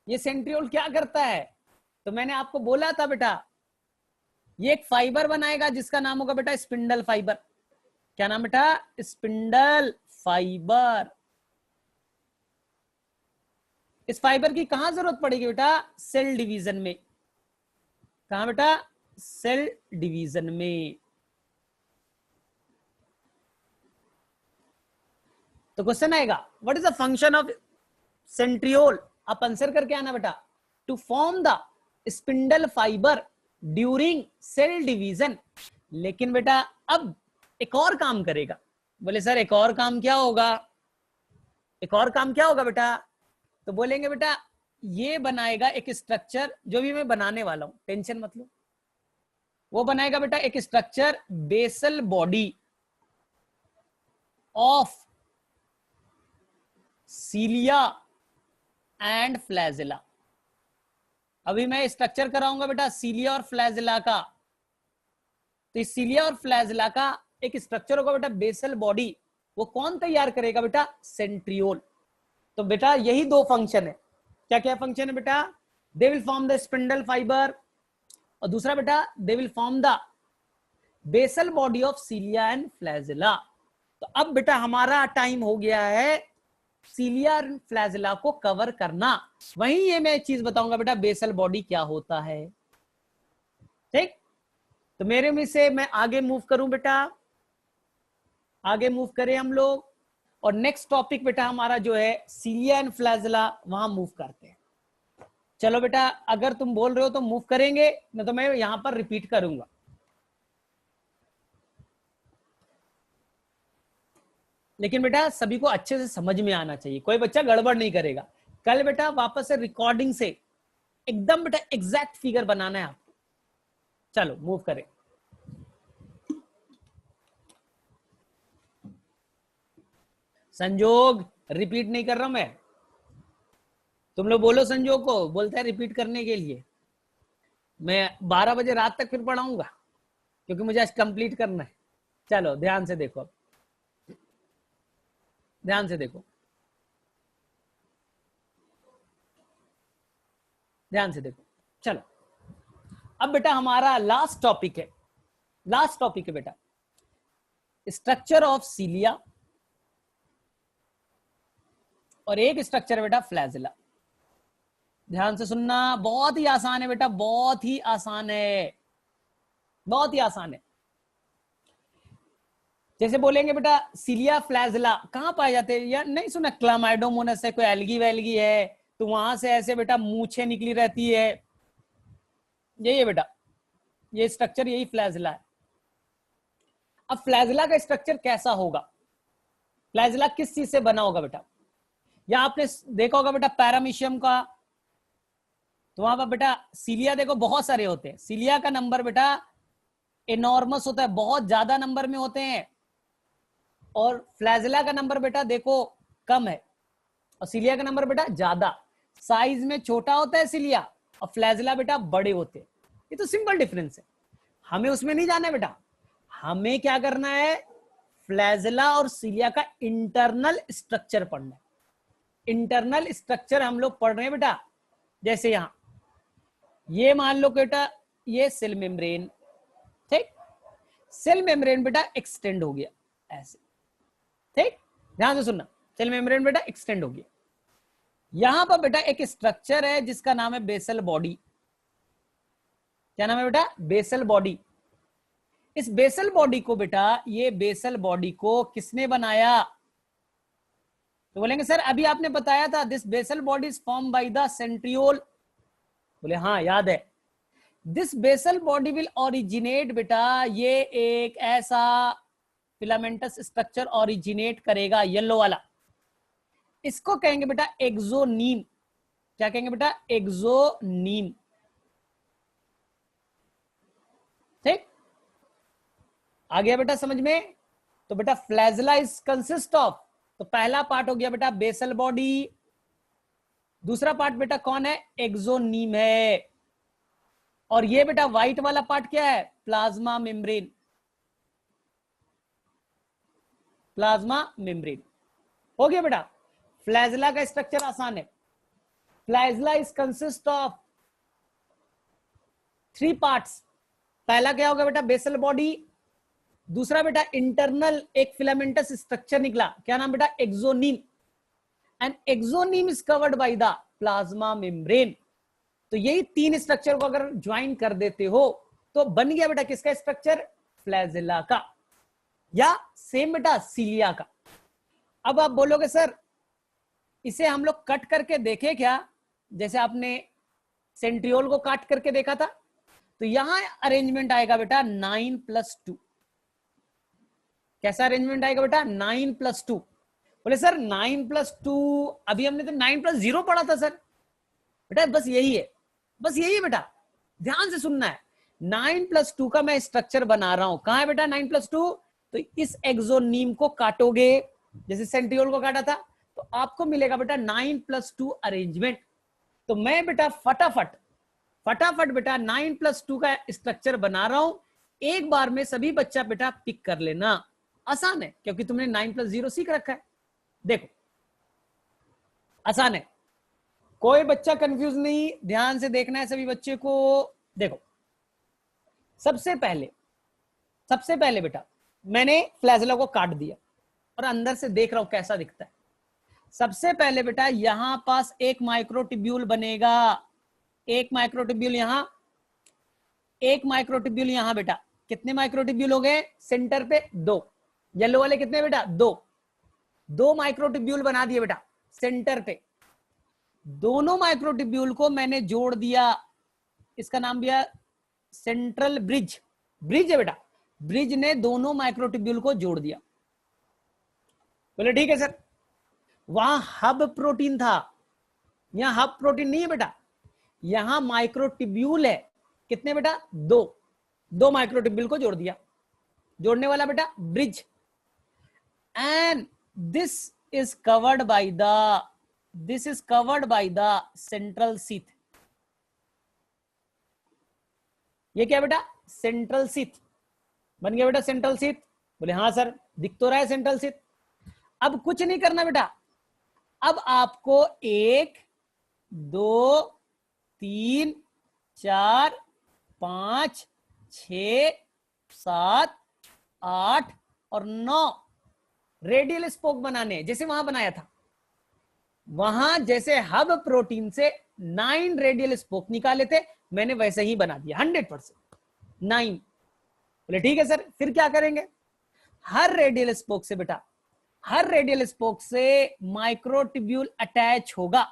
ये सेंट्रियोल क्या करता है। तो मैंने आपको बोला था बेटा, ये एक फाइबर बनाएगा जिसका नाम होगा बेटा स्पिंडल फाइबर। क्या नाम बेटा, स्पिंडल फाइबर। इस फाइबर की कहां जरूरत पड़ेगी बेटा, सेल डिवीजन में। कहां बेटा, सेल डिवीजन में। तो क्वेश्चन आएगा what is the function of centriole. आप आंसर करके आना बेटा, to form the spindle fibre during cell division. लेकिन बेटा अब एक और काम करेगा। बोले सर एक और काम क्या होगा, एक और काम क्या होगा बेटा। तो बोलेंगे बेटा ये बनाएगा एक स्ट्रक्चर, जो भी मैं बनाने वाला हूं टेंशन मत लो, वो बनाएगा बेटा एक structure basal body of cilia and flagella. अभी मैं स्ट्रक्चर कराऊंगा बेटा सीलिया और फ्लैजिला का। तो इस सीलिया और फ्लैजिला का एक स्ट्रक्चर होगा बेटा बेसल बॉडी, वो कौन तैयार करेगा बेटा, सेंट्रियोल। तो बेटा यही दो फंक्शन है। क्या क्या फंक्शन है बेटा, they will form the spindle fibre, और दूसरा बेटा they will form the basal body of cilia and flagella. तो अब बेटा हमारा टाइम हो गया है सीलिया फ्लैजिला को कवर करना। वहीं ये मैं चीज बताऊंगा बेटा बेसल बॉडी क्या होता है, ठीक। तो मेरे में से मैं आगे मूव करूं बेटा, आगे मूव करें हम लोग, और नेक्स्ट टॉपिक बेटा हमारा जो है सीलिया एंड फ्लैजिला, वहां मूव करते हैं। चलो बेटा अगर तुम बोल रहे हो तो मूव करेंगे, नहीं तो मैं यहां पर रिपीट करूंगा। लेकिन बेटा सभी को अच्छे से समझ में आना चाहिए, कोई बच्चा गड़बड़ नहीं करेगा। कल बेटा वापस से रिकॉर्डिंग से एकदम बेटा एग्जैक्ट फिगर बनाना है आपको। चलो मूव करें। संजोग रिपीट नहीं कर रहा मैं, तुम लोग बोलो संजोग को, बोलता है रिपीट करने के लिए। मैं 12 बजे रात तक फिर पढ़ाऊंगा क्योंकि मुझे आज कंप्लीट करना है। चलो ध्यान से देखो, ध्यान से देखो, ध्यान से देखो। चलो अब बेटा हमारा लास्ट टॉपिक है, लास्ट टॉपिक है बेटा स्ट्रक्चर ऑफ सीलिया, और एक स्ट्रक्चर है बेटा फ्लैजिला। ध्यान से सुनना, बहुत ही आसान है बेटा, बहुत ही आसान है, बहुत ही आसान है। जैसे बोलेंगे बेटा सीलिया फ्लैजिला कहां पाए जाते हैं, या नहीं सुना, क्लामाइडोमोनास है, कोई एल्गी वेल्गी है तो वहां से ऐसे बेटा मूछें निकली रहती है, यही है बेटा, ये स्ट्रक्चर, यही फ्लैजिला है। अब फ्लैजिला का स्ट्रक्चर कैसा होगा, फ्लैजिला किस चीज से बना होगा बेटा, या आपने देखा होगा बेटा पैरामीशियम का, तो वहां पर बेटा सीलिया देखो बहुत सारे होते हैं, सीलिया का नंबर बेटा एनॉर्मस होता है, बहुत ज्यादा नंबर में होते हैं, और फ्लैजिला का नंबर बेटा देखो कम है, और सीलिया का नंबर बेटा ज्यादा, साइज में छोटा होता है सीलिया और फ्लैजिला बेटा बड़े होते हैं। ये तो सिंपल डिफरेंस है, हमें उसमें नहीं जाना है बेटा, हमें क्या करना है, फ्लैजिला और सीलिया का इंटरनल स्ट्रक्चर पढ़ना है। इंटरनल स्ट्रक्चर हम लोग पढ़ रहे हैं बेटा, जैसे यहां ये मान लो बेटा ये सेल मेम्ब्रेन, ठीक, सेल मेम्ब्रेन बेटा एक्सटेंड हो गया ऐसे, ठीक, ध्यान से सुनना, सेल मेम्ब्रेन बेटा एक्सटेंड हो गया। यहां पर बेटा एक स्ट्रक्चर है जिसका नाम है बेसल बॉडी। क्या नाम है बेटा, बेसल बॉडी। इस बेसल बॉडी को बेटा, ये बेसल बॉडी को किसने बनाया, तो बोलेंगे सर अभी आपने बताया था this basal body is form by the centriole, बोले हाँ याद है। This basal body will originate बेटा, ये एक ऐसा फिलामेंटस स्ट्रक्चर ओरिजिनेट करेगा, येलो वाला, इसको कहेंगे बेटा एक्सोनीम। क्या कहेंगे बेटा, एक्सोनीम, ठीक, आ गया बेटा समझ में। तो बेटा फ्लैजिला इज कंसिस्ट ऑफ, तो पहला पार्ट हो गया बेटा बेसल बॉडी, दूसरा पार्ट बेटा कौन है, एक्सोनीम है, और ये बेटा व्हाइट वाला पार्ट क्या है, प्लाज्मा मेम्ब्रेन, प्लाज्मा मेम्ब्रेन। हो गया बेटा, फ्लैजिला का स्ट्रक्चर आसान है। Flagella is consist of 3 parts, पहला क्या होगा बेटा बेसल बॉडी, दूसरा बेटा इंटरनल एक फिलामेंटस स्ट्रक्चर निकला, क्या नाम बेटा axoneme, and axoneme is covered by the plasma membrane. तो यही 3 स्ट्रक्चर को अगर ज्वाइन कर देते हो तो बन गया बेटा किसका स्ट्रक्चर, फ्लैजिला का, या सेम बेटा सीलिया का। अब आप बोलोगे सर इसे हम लोग कट करके देखे क्या, जैसे आपने सेंट्रियोल को काट करके देखा था, तो यहां अरेंजमेंट आएगा बेटा 9+2। कैसा अरेंजमेंट आएगा बेटा, 9+2। बोले सर 9+2, अभी हमने तो 9+0 पढ़ा था सर। बेटा बस यही है, बस यही है बेटा, ध्यान से सुनना है। 9+2 का मैं स्ट्रक्चर बना रहा हूं, कहां है बेटा 9+2, तो इस एक्सोनीम को काटोगे, जैसे सेंट्रियोल को काटा था, तो आपको मिलेगा बेटा 9+2 अरेंजमेंट। तो मैं बेटा फटाफट बेटा 9+2 का स्ट्रक्चर बना रहा हूं, एक बार में सभी बच्चा बेटा पिक कर लेना, आसान है क्योंकि तुमने 9+0 सीख रखा है। देखो आसान है, कोई बच्चा कंफ्यूज नहीं, ध्यान से देखना है सभी बच्चे को। देखो सबसे पहले बेटा मैंने फ्लैजिला को काट दिया और अंदर से देख रहा हूं कैसा दिखता है। सबसे पहले बेटा यहां पास एक माइक्रोट्यूब्यूल बनेगा, एक माइक्रोट्यूब्यूल यहां, एक माइक्रोट्यूब्यूल यहां बेटा, कितने माइक्रोट्यूब्यूल हो गए, सेंटर पे 2, येलो वाले कितने बेटा 2 माइक्रोट्यूब्यूल बना दिए बेटा सेंटर पे। दोनों माइक्रोट्यूब्यूल को मैंने जोड़ दिया, इसका नाम दिया सेंट्रल ब्रिज, ब्रिज है बेटा, ब्रिज ने दोनों माइक्रोट्यूब्यूल को जोड़ दिया। बोले ठीक है सर, वहां हब प्रोटीन था, यहां हब प्रोटीन नहीं है बेटा, यहां माइक्रोट्यूब्यूल है, कितने बेटा 2 माइक्रोट्यूब्यूल को जोड़ दिया, जोड़ने वाला बेटा bridge, and this is covered by the central sheath. ये क्या बेटा? सेंट्रल शीथ बन गया बेटा, सेंट्रल शीथ। बोले हाँ सर, दिख तो रहा है सेंट्रल शीथ। अब कुछ नहीं करना बेटा, अब आपको 1 2 3 4 5 6 7 8 और 9 रेडियल स्पोक बनाने हैं, जैसे वहां बनाया था। वहां जैसे हब प्रोटीन से 9 रेडियल स्पोक निकाले थे, मैंने वैसे ही बना दिया 100% 9। बोले ठीक है सर, फिर क्या करेंगे? हर रेडियल स्पोक से बेटा, हर रेडियल स्पोक से माइक्रोट्यूब्यूल अटैच होगा,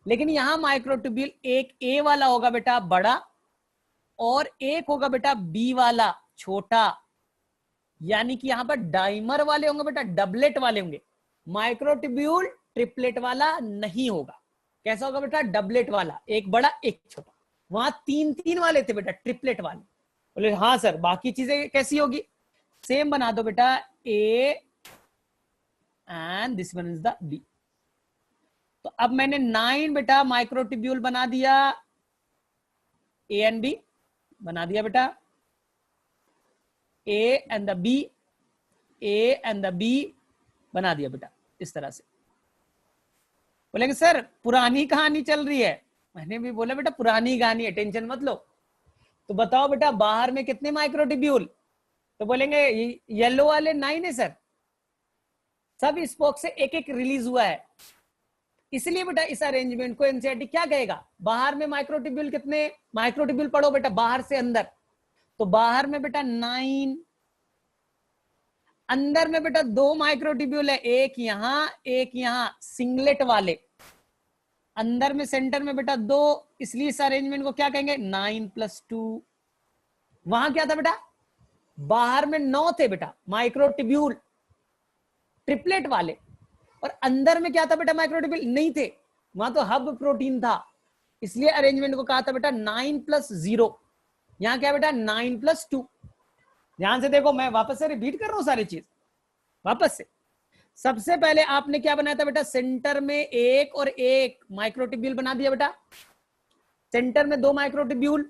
लेकिन यहां माइक्रोट्यूब्यूल एक ए वाला होगा बेटा बड़ा, और एक होगा बेटा बी वाला छोटा। यानी कि यहां पर डाइमर वाले होंगे बेटा, डबलेट वाले होंगे। माइक्रोट्यूब्यूल ट्रिपलेट वाला नहीं होगा। कैसा होगा बेटा? डबलेट वाला, एक बड़ा एक छोटा। वहां 3 वाले थे बेटा, ट्रिपलेट वाले। बोले हाँ सर, बाकी चीजें कैसी होगी? सेम बना दो बेटा, A and this one is the B. तो अब मैंने 9 बेटा माइक्रोट्यूब्यूल बना दिया, ए एंड बी बना दिया बेटा, A and the B, A and the B बना दिया बेटा, इस तरह से। बोलेंगे सर पुरानी कहानी चल रही है। मैंने भी बोला बेटा पुरानी कहानी है, टेंशन मत लो। तो बताओ बेटा बाहर में कितने माइक्रोट्यूब्यूल? तो बोलेंगे येलो वाले 9 है सर, सब स्पोक से एक एक रिलीज हुआ है। इसलिए बेटा इस अरेंजमेंट को एनसीईआरटी क्या कहेगा? बाहर में माइक्रोट्यूब्यूल कितने? माइक्रोट्यूब्यूल पढ़ो बेटा बाहर से अंदर, तो बाहर में बेटा 9, अंदर में बेटा 2 माइक्रोट्यूब्यूल है, एक यहां सिंगलेट वाले। अंदर में सेंटर में बेटा 2, इसलिए इस अरेंजमेंट को क्या कहेंगे? 9 + 2। वहां क्या था बेटा? बाहर में 9 थे बेटा माइक्रोट्यूब्यूल ट्रिपलेट वाले, और अंदर में क्या था बेटा? माइक्रोट्यूब्यूल नहीं थे, वहां तो हब प्रोटीन था। इसलिए अरेंजमेंट को कहा था बेटा 9 + 0। यहां क्या बेटा? 9 + 2। ध्यान से देखो, मैं वापस से रिपीट कर रहा हूं सारी चीज वापस से। सबसे पहले आपने क्या बनाया था बेटा? सेंटर में एक और एक माइक्रोट्यूब्यूल बना दिया बेटा, सेंटर में 2 माइक्रोट्यूब्यूल,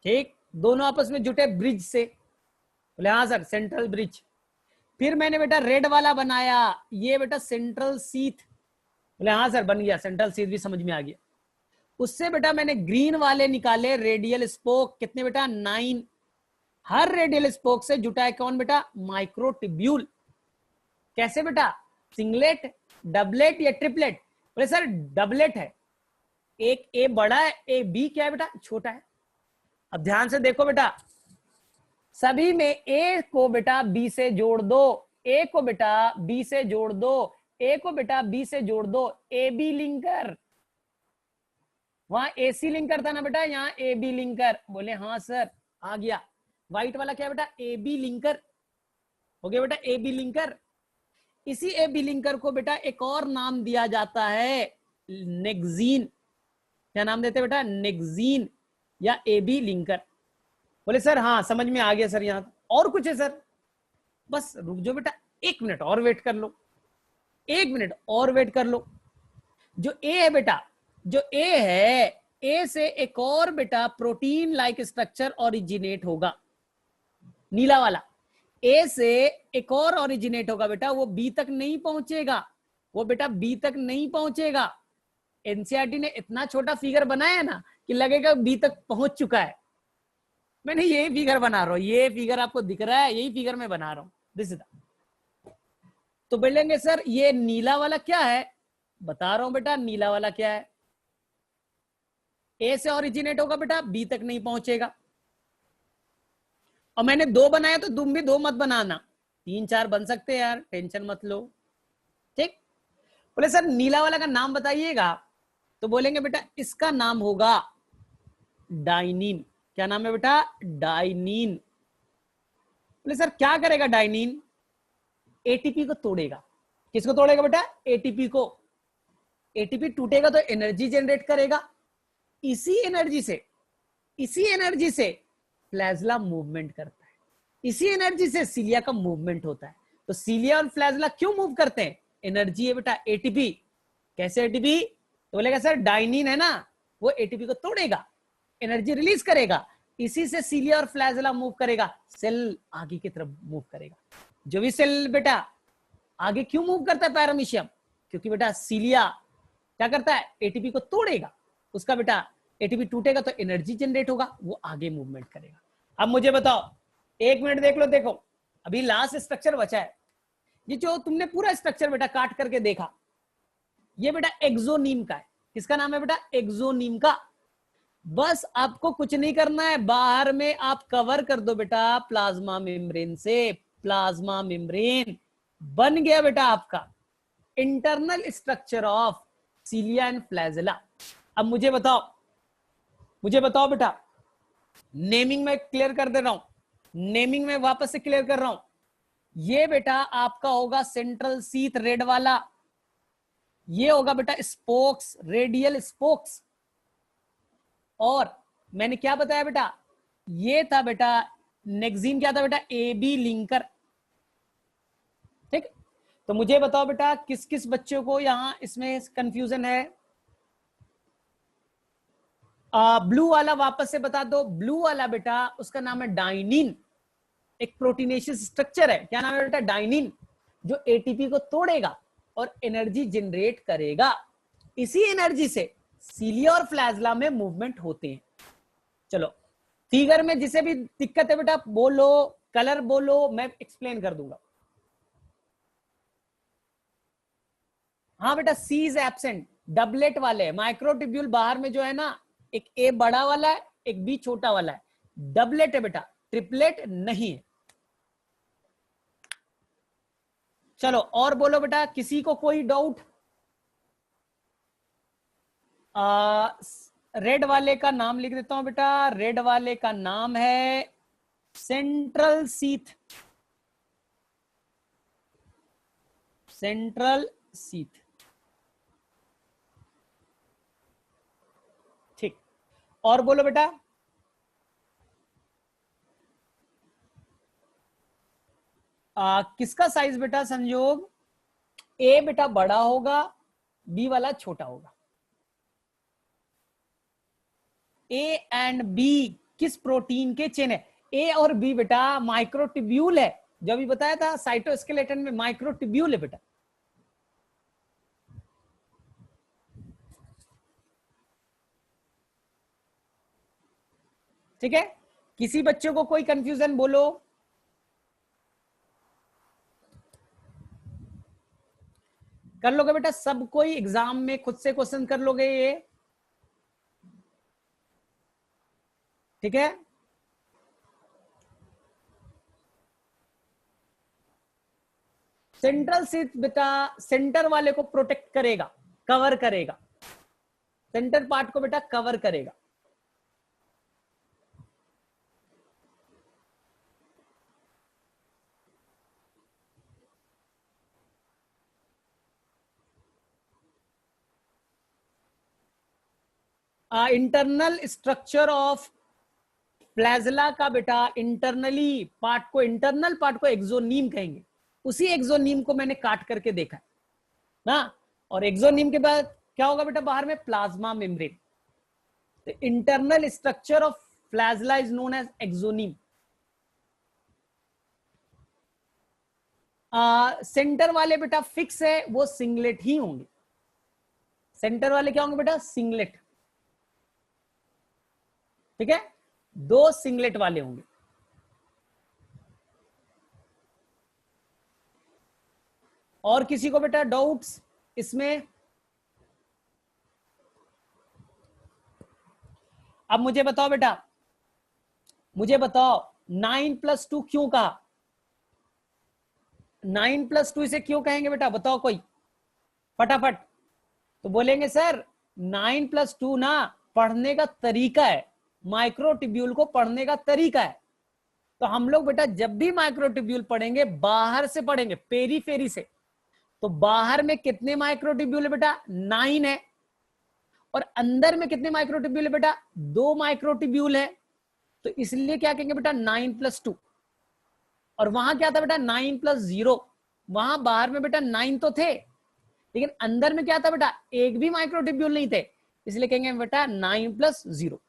ठीक, दोनों आपस में जुटे ब्रिज से। बोले हाँ सर, सेंट्रल ब्रिज। फिर मैंने बेटा रेड वाला बनाया, ये बेटा सेंट्रल शीथ। बोले हाँ सर, बन गया, सेंट्रल शीथ भी समझ में आ गया। उससे बेटा मैंने ग्रीन वाले निकाले रेडियल स्पोक, कितने बेटा? 9। हर रेडियल स्पोक से जुटा है कौन बेटा? माइक्रोट्यूब्यूल। कैसे बेटा? सिंगलेट, डबलेट या ट्रिपलेट? बोले सर डबलेट है, एक ए बड़ा है, ए बी क्या है बेटा? छोटा है। अब ध्यान से देखो बेटा, सभी में ए को बेटा बी से जोड़ दो, ए को बेटा बी से जोड़ दो, ए को बेटा बी से जोड़ दो, ए बी लिंकर। वहां एसी लिंकर था ना बेटा, यहाँ ए बी लिंकर। बोले हाँ सर, आ गया। व्हाइट वाला क्या बेटा? ए बी लिंकर हो गया बेटा, ए बी लिंकर। इसी ए बी लिंकर को बेटा एक और नाम दिया जाता है नेक्सीन। क्या नाम देते बेटा? नेक्सीन या ए बी लिंकर। बोले सर हाँ समझ में आ गया सर, यहां और कुछ है सर? बस रुक जाओ बेटा, 1 मिनट और वेट कर लो, 1 मिनट और वेट कर लो। जो ए है बेटा, जो ए है, ए से एक और बेटा प्रोटीन लाइक स्ट्रक्चर ओरिजिनेट होगा, नीला वाला। ए से एक और ओरिजिनेट होगा बेटा, वो बी तक नहीं पहुंचेगा, वो बेटा बी तक नहीं पहुंचेगा। एनसीईआरटी ने इतना छोटा फिगर बनाया है ना कि लगेगा बी तक पहुंच चुका है। मैंने यही फिगर बना रहा हूं, ये फिगर आपको दिख रहा है, यही फिगर मैं बना रहा हूं, दिस इज। तो बोलेंगे सर ये नीला वाला क्या है? बता रहा हूं बेटा, नीला वाला क्या है? ए से ओरिजिनेट होगा बेटा, बी तक नहीं पहुंचेगा। और मैंने 2 बनाया तो तुम भी 2 मत बनाना, 3-4 बन सकते हैं यार, टेंशन मत लो, ठीक। बोले सर नीला वाला का नाम बताइएगा। तो बोलेंगे बेटा इसका नाम होगा डाइनिन। क्या नाम है बेटा? डाइनिन। बोले सर क्या करेगा डाइनिन? एटीपी को तोड़ेगा। किसको तोड़ेगा बेटा? एटीपी को। एटीपी टूटेगा तो एनर्जी जनरेट करेगा, इसी एनर्जी से प्लाज्मा मूवमेंट करता है, इसी एनर्जी से सिलिया का मूवमेंट होता है। तो सीलिया और फ्लैजला क्यों मूव करते हैं? एनर्जी है बेटा, एटीपी। कैसे एटीपी? तो बोलेगा सर डाइनिन है ना, वो एटीपी को तोड़ेगा, एनर्जी रिलीज करेगा, इसी से सीलिया और फ्लैजला मूव करेगा, सेल आगे की तरफ मूव करेगा। जो भी सेल बेटा आगे क्यों मूव करता है पैरामीशियम? क्योंकि बेटा सीलिया क्या करता है? एटीपी को तोड़ेगा, उसका बेटा एटीपी टूटेगा तो एनर्जी जनरेट होगा, वो आगे मूवमेंट करेगा। अब मुझे बताओ, एक मिनट देख लो, देखो अभी लास्ट स्ट्रक्चर बचा है। ये जो तुमने पूरा स्ट्रक्चर बेटा काट करके देखा, ये बेटा एक्सोनीम का है। किसका नाम है बेटा? एक्सोनीम का। बस आपको कुछ नहीं करना है, बाहर में आप कवर कर दो बेटा प्लाज्मा मेम्ब्रेन से। प्लाज्मा मेम्ब्रेन बन गया बेटा आपका internal structure of cilia and flagella. अब मुझे बताओ बेटा, नेमिंग में क्लियर कर दे रहा हूं, नेमिंग में वापस से क्लियर कर रहा हूं। ये बेटा आपका होगा सेंट्रल सीथ रेड वाला, ये होगा बेटा स्पोक्स, रेडियल स्पोक्स। और मैंने क्या बताया बेटा? ये था बेटा नेक्सिन, क्या था बेटा? A B linker. ठीक, तो मुझे बताओ बेटा किस किस बच्चों को यहां इसमें कंफ्यूजन है? ब्लू वाला वापस से बता दो। ब्लू वाला बेटा उसका नाम है डाइनिन, एक प्रोटीनेशियस स्ट्रक्चर है। क्या नाम है बेटा? डाइनिन, जो एटीपी को तोड़ेगा और एनर्जी जनरेट करेगा। इसी एनर्जी से सीलिया और फ्लैजला में मूवमेंट होते हैं। चलो फिगर में जिसे भी दिक्कत है बेटा बोलो, कलर बोलो, मैं एक्सप्लेन कर दूंगा। हाँ बेटा, सी इज एब्सेंट, डबलेट वाले माइक्रोट्यूब्यूल बाहर में जो है ना, एक ए बड़ा वाला है, एक बी छोटा वाला है, डबलेट है बेटा, ट्रिपलेट नहीं है। चलो और बोलो बेटा, किसी को कोई डाउट? रेड वाले का नाम लिख देता हूं बेटा, रेड वाले का नाम है सेंट्रल सीथ, सेंट्रल सीथ। ठीक, और बोलो बेटा। किसका साइज बेटा संयोग? ए बेटा बड़ा होगा, बी वाला छोटा होगा। ए एंड बी किस प्रोटीन के चेन है? ए और बी बेटा माइक्रोट्यूब्यूल है, जो अभी बताया था साइटोस्केलेटन में माइक्रोट्यूब्यूल है बेटा। ठीक है, किसी बच्चों को कोई कंफ्यूजन बोलो? कर लोगे बेटा सब कोई? एग्जाम में खुद से क्वेश्चन कर लोगे ये? ठीक है, सेंट्रल सीथ बेटा सेंटर वाले को प्रोटेक्ट करेगा, कवर करेगा, सेंटर पार्ट को बेटा कवर करेगा। इंटरनल स्ट्रक्चर ऑफ फ्लैजला का बेटा इंटरनल पार्ट को एक्सोनीम कहेंगे। उसी एक्सोनीम को मैंने काट करके देखा है ना। और एक्सोनीम के बाद क्या होगा बेटा? बाहर में प्लाज्मा मेम्ब्रेन। तो internal structure of flagella is known as axoneme. Centre वाले बेटा फिक्स है, वो सिंगलेट ही होंगे। सेंटर वाले क्या होंगे बेटा? सिंगलेट। ठीक है, दो सिंगलेट वाले होंगे। और किसी को बेटा डाउट्स इसमें? अब मुझे बताओ बेटा, मुझे बताओ 9+2 क्यों कहा? 9+2 इसे क्यों कहेंगे बेटा? बताओ कोई फटाफट। तो बोलेंगे सर 9+2 ना पढ़ने का तरीका है, माइक्रोट्यूब्यूल को पढ़ने का तरीका है। तो हम लोग बेटा जब भी माइक्रोट्यूब्यूल पढ़ेंगे बाहर से पढ़ेंगे, पेरीफेरी से। तो बाहर में कितने माइक्रोट्यूब्यूल है बेटा? 9 है। और अंदर में कितने माइक्रोट्यूब्यूल है बेटा? 2 माइक्रोट्यूब्यूल है। तो इसलिए क्या कहेंगे बेटा? 9+2। और वहां क्या था बेटा? 9+0। वहां बाहर में बेटा 9 तो थे, लेकिन अंदर में क्या था बेटा, एक भी माइक्रोट्यूब्यूल नहीं थे, इसलिए कहेंगे बेटा 9+0।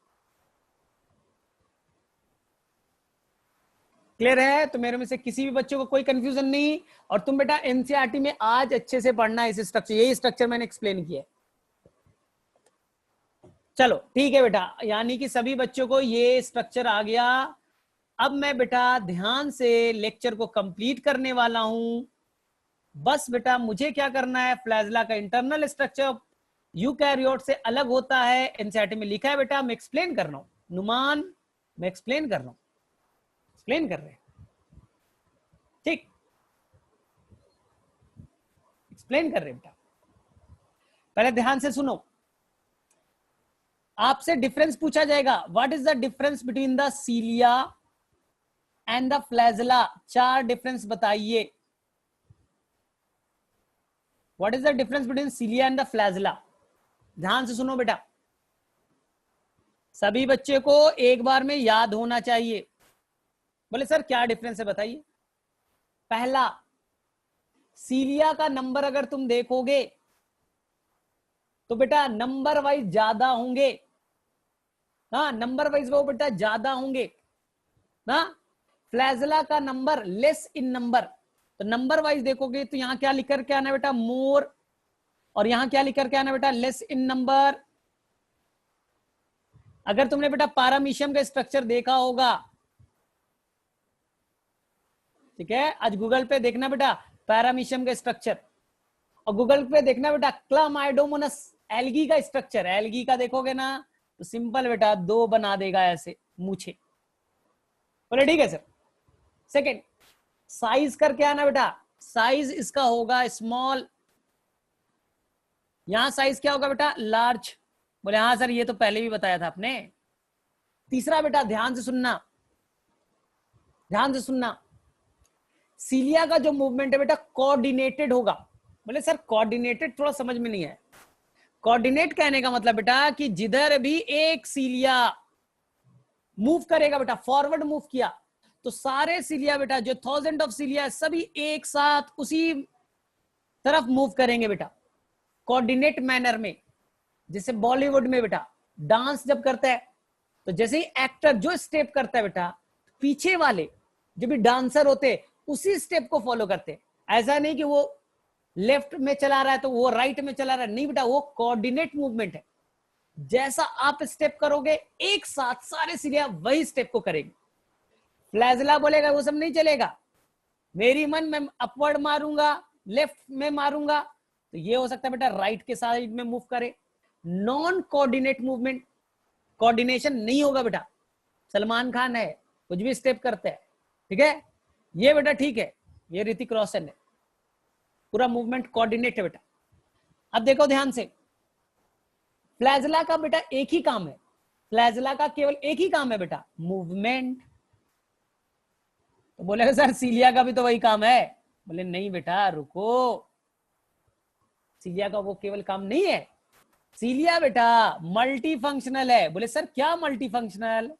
क्लियर है? तो मेरे में से किसी भी बच्चे को कोई कंफ्यूजन नहीं, और तुम बेटा एनसीईआरटी में आज अच्छे से पढ़ना है इस स्ट्रक्चर, यही स्ट्रक्चर मैंने एक्सप्लेन किया है। चलो ठीक है बेटा, यानी कि सभी बच्चों को ये स्ट्रक्चर आ गया। अब मैं बेटा ध्यान से लेक्चर को कंप्लीट करने वाला हूं। बस बेटा मुझे क्या करना है, फ्लैजला का इंटरनल स्ट्रक्चर यूकैरियोट से अलग होता है, एनसीईआरटी में लिखा है बेटा, मैं एक्सप्लेन कर रहा हूं। नुमान मैं एक्सप्लेन कर रहा हूं, एक्सप्लेन कर रहे हैं, ठीक, एक्सप्लेन कर रहे हैं बेटा। पहले ध्यान से सुनो, आपसे डिफरेंस पूछा जाएगा, what is the difference between the cilia and the flagella. 4 difference बताइए, what is the difference between cilia and the flagella. ध्यान से सुनो बेटा, सभी बच्चे को एक बार में याद होना चाहिए। बोले सर क्या डिफरेंस है बताइए। पहला, सीलिया का नंबर अगर तुम देखोगे तो बेटा नंबर वाइज ज्यादा होंगे, हाँ नंबर वाइज वो बेटा ज्यादा होंगे ना। फ्लैजला का नंबर लेस इन नंबर, तो नंबर वाइज देखोगे तो यहां क्या लिख करके आना बेटा, मोर, और यहां क्या लिख करके आना बेटा, लेस इन नंबर। अगर तुमने बेटा पैरामीशियम का स्ट्रक्चर देखा होगा, ठीक है, आज गूगल पे देखना बेटा पैरामीशियम का स्ट्रक्चर, और गूगल पे देखना बेटा क्लामाइडोमोनस एल्गी का स्ट्रक्चर। एल्गी का देखोगे ना तो सिंपल बेटा 2 बना देगा ऐसे मूछे। बोले ठीक है सर। सेकंड, साइज करके आना बेटा, साइज इसका होगा स्मॉल, यहां साइज क्या होगा बेटा, लार्ज। बोले हाँ सर ये तो पहले भी बताया था आपने। तीसरा बेटा ध्यान से सुनना, ध्यान से सुनना, सीलिया का जो मूवमेंट है बेटा कोऑर्डिनेटेड होगा। बोले सर कोऑर्डिनेटेड थोड़ा समझ में नहीं है। कोऑर्डिनेट कहने का मतलब बेटा कि जिधर भी एक सीलिया मूव करेगा बेटा, फॉरवर्ड मूव किया तो सारे सीलिया बेटा जो 1000 ऑफ सीलिया सभी एक साथ उसी तरफ मूव करेंगे बेटा, कोऑर्डिनेट मैनर में। जैसे बॉलीवुड में बेटा डांस जब करता है तो जैसे ही एक्टर जो स्टेप करता है बेटा, पीछे वाले जो भी डांसर होते उसी स्टेप को फॉलो करते। ऐसा नहीं कि वो लेफ्ट में चला रहा है तो वो राइट में चला रहा है, नहीं बेटा, वो कोऑर्डिनेट मूवमेंट है। जैसा आप स्टेप करोगे एक साथ सारे सीलिया वही स्टेप को करेंगे। फ्लैजला बोलेगा वो सब नहीं चलेगा, मेरी मन में अपवर्ड मारूंगा, लेफ्ट में मारूंगा, तो ये हो सकता है बेटा राइट के साइड में मूव करे। नॉन कोऑर्डिनेट मूवमेंट, कोऑर्डिनेशन नहीं होगा बेटा। सलमान खान है कुछ भी स्टेप करते हैं, ठीक है, ये बेटा ठीक है, ये ऋतिक रोशन है, पूरा मूवमेंट कोऑर्डिनेट है बेटा। अब देखो ध्यान से, फ्लैजला का बेटा एक ही काम है, फ्लैजला का केवल एक ही काम है बेटा, मूवमेंट। तो बोलेगा सर सीलिया का भी तो वही काम है। बोले नहीं बेटा रुको, सीलिया का वो केवल काम नहीं है, सीलिया बेटा मल्टी फंक्शनल है। बोले सर क्या मल्टी फंक्शनल।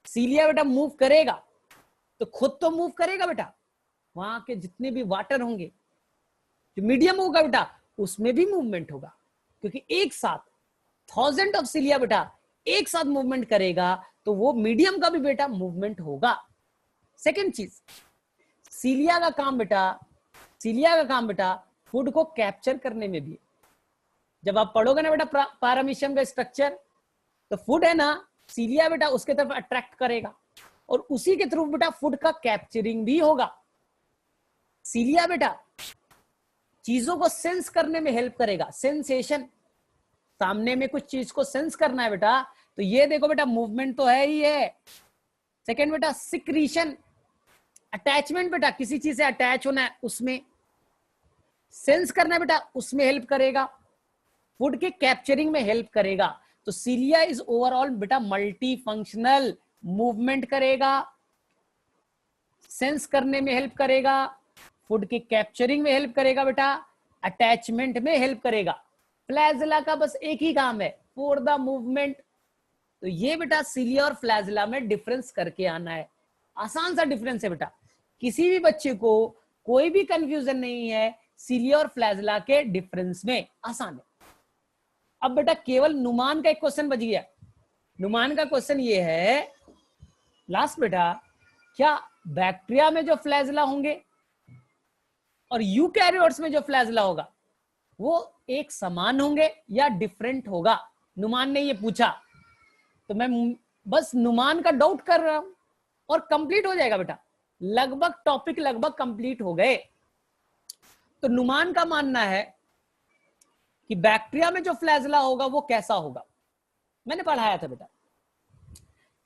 सीलिया बेटा मूव करेगा तो खुद तो मूव करेगा बेटा, वहां के जितने भी वाटर होंगे, जो मीडियम होगा बेटा उसमें भी मूवमेंट होगा, क्योंकि एक साथ 1000 ऑफ सीलिया बेटा एक साथ मूवमेंट करेगा तो वो मीडियम का भी बेटा मूवमेंट होगा। सेकेंड चीज, सीलिया का काम बेटा, सीलिया का काम बेटा फूड को कैप्चर करने में भी। जब आप पढ़ोगे ना बेटा पैरामीशियम का स्ट्रक्चर, तो फूड है ना, सीलिया बेटा उसके तरफ अट्रैक्ट करेगा और उसी के थ्रू बेटा फूड का कैप्चरिंग भी होगा। सीलिया बेटा चीजों को सेंस करने में हेल्प करेगा, सेंसेशन, सामने में कुछ चीज को सेंस करना है बेटा, तो ये देखो बेटा मूवमेंट तो है ही है। सेकेंड बेटा सिक्रीशन, अटैचमेंट बेटा, किसी चीज से अटैच होना है उसमें सेंस करना है बेटा, उसमें हेल्प करेगा, फूड के कैप्चरिंग में हेल्प करेगा। तो सीलिया इज ओवरऑल बेटा मल्टी फंक्शनल, मूवमेंट करेगा, सेंस करने में हेल्प करेगा, फूड के कैप्चरिंग में हेल्प करेगा बेटा, अटैचमेंट में हेल्प करेगा। फ्लैजला का बस एक ही काम है, फॉर द मूवमेंट। तो ये बेटा सीलिया और फ्लैजला में डिफरेंस करके आना है, आसान सा डिफरेंस है बेटा। किसी भी बच्चे को कोई भी कंफ्यूजन नहीं है सीलिया और फ्लैजला के डिफरेंस में, आसान है। अब बेटा केवल नुमान का एक क्वेश्चन बच गया। नुमान का क्वेश्चन ये है लास्ट बेटा, क्या बैक्टीरिया में जो फ्लैजला होंगे और यूकैरियोट्स में जो फ्लैजला होगा वो एक समान होंगे या डिफरेंट होगा? नुमान ने ये पूछा, तो मैं बस नुमान का डाउट कर रहा हूं और कंप्लीट हो जाएगा बेटा। लगभग टॉपिक लगभग कंप्लीट हो गए। तो नुमान का मानना है कि बैक्टीरिया में जो फ्लैजला होगा वो कैसा होगा। मैंने पढ़ाया था बेटा,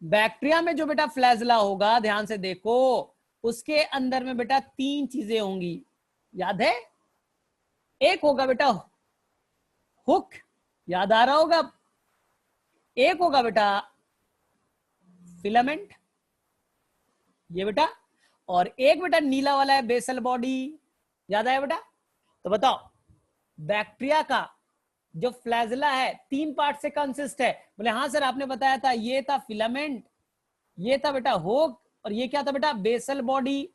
बैक्टीरिया में जो बेटा फ्लैजला होगा, ध्यान से देखो, उसके अंदर में बेटा 3 चीजें होंगी, याद है? एक होगा बेटा हुक, याद आ रहा होगा। एक होगा बेटा फिलामेंट, ये बेटा, और एक बेटा नीला वाला है बेसल बॉडी, याद आया बेटा? तो बताओ बैक्टीरिया का जो फ्लैजला है 3 पार्ट से कंसिस्ट है। बोले हाँ सर आपने बताया था, ये था फिलामेंट, ये था बेटा हुक, और ये क्या था बेटा बेसल बॉडी।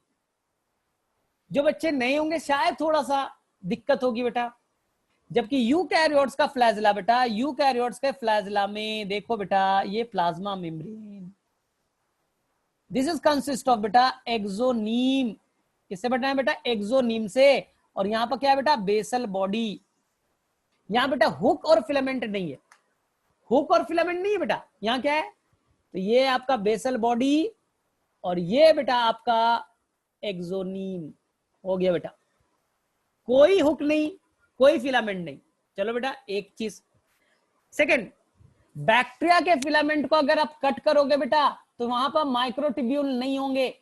जो बच्चे नहीं होंगे शायद थोड़ा सा दिक्कत होगी बेटा। जबकि यूकैरियोट्स का फ्लैजला बेटा, यूकैरियोट्स के फ्लैजला में देखो बेटा ये plasma membrane, this is consist of बेटा एक्सोनीम। किससे बना है बेटा? एक्सोनीम से। और यहां पर क्या है बेटा? Basal body. यहां बेटा हुक और फिलामेंट नहीं है, हुक और फिलामेंट नहीं है बेटा, यहां क्या है? तो ये आपका बेसल बॉडी और ये बेटा आपका एक्सोनीम हो गया बेटा। कोई हुक नहीं, कोई फिलामेंट नहीं। चलो बेटा एक चीज। सेकंड, बैक्टीरिया के फिलामेंट को अगर आप कट करोगे बेटा तो वहां पर माइक्रोट्यूब्यूल नहीं होंगे,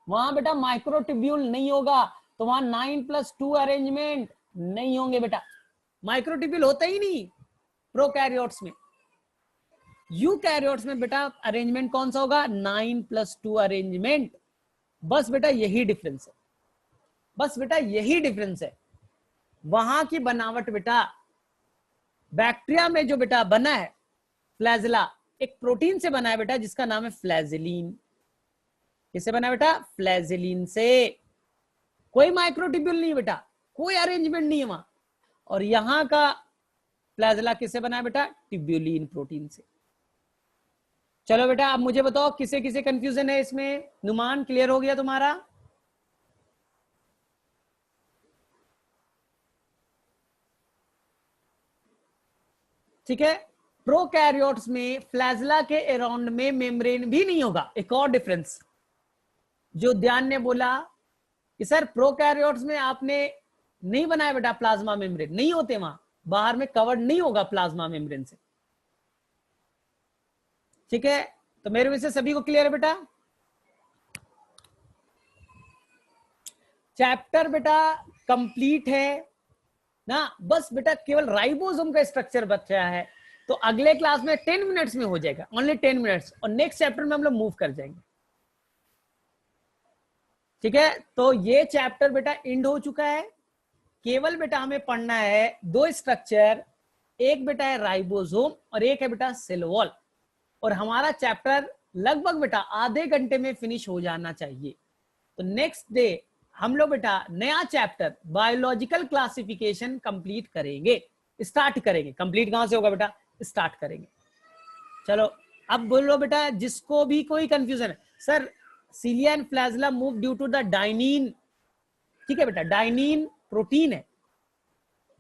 वहां बेटा माइक्रोट्यूब्यूल नहीं होगा, तो वहां 9+2 अरेंजमेंट नहीं होंगे बेटा। माइक्रोट्यूब्यूल होता ही नहीं प्रोकैरियोट्स में। यूकैरियोट्स में बेटा अरेंजमेंट कौन सा होगा? 9+2 अरेंजमेंट। बस बेटा यही डिफरेंस है, बस बेटा यही डिफरेंस है। वहां की बनावट बेटा, बैक्टीरिया में जो बेटा बना है फ्लैजला, एक प्रोटीन से बना है बेटा जिसका नाम है फ्लैजेलिन। किससे बना है बेटा? फ्लैजेलिन से। कोई माइक्रोट्यूब्यूल नहीं बेटा, कोई अरेंजमेंट नहीं है वहां। और यहां का फ्लैजला किससे बना है बेटा? ट्यूब्यूलिन प्रोटीन से। चलो बेटा अब मुझे बताओ किसे किसे कंफ्यूजन है इसमें? नुमान क्लियर हो गया तुम्हारा? ठीक है। प्रोकैरियोट्स में फ्लैजला के अराउंड में मेम्ब्रेन भी नहीं होगा। एक और डिफरेंस जो ध्यान ने बोला कि सर प्रोकैरियोट्स में आपने नहीं बनाया बेटा प्लाज्मा मेम्ब्रेन, नहीं होते वहां, बाहर में कवर्ड नहीं होगा प्लाज्मा मेम्ब्रेन से। ठीक है, तो मेरे वजह से सभी को क्लियर है बेटा? चैप्टर बेटा कंप्लीट है ना, बस बेटा केवल राइबोसोम का स्ट्रक्चर बचा है। तो अगले क्लास में 10 मिनट्स में हो जाएगा, ओनली 10 मिनट्स, और नेक्स्ट चैप्टर में हम लोग मूव कर जाएंगे। ठीक है, तो ये चैप्टर बेटा एंड हो चुका है। केवल बेटा हमें पढ़ना है 2 स्ट्रक्चर, एक बेटा है राइबोसोम और एक है बेटा सेल वॉल, और हमारा चैप्टर लगभग बेटा आधे घंटे में फिनिश हो जाना चाहिए। तो नेक्स्ट डे हम लोग बेटा नया चैप्टर बायोलॉजिकल क्लासिफिकेशन कंप्लीट करेंगे, स्टार्ट करेंगे। कंप्लीट कहां से होगा बेटा? स्टार्ट करेंगे। चलो अब बोलो बेटा जिसको भी कोई कंफ्यूजन है, sir cilia and flagella move due to the dynein. ठीक है बेटा, डाइनिन प्रोटीन है,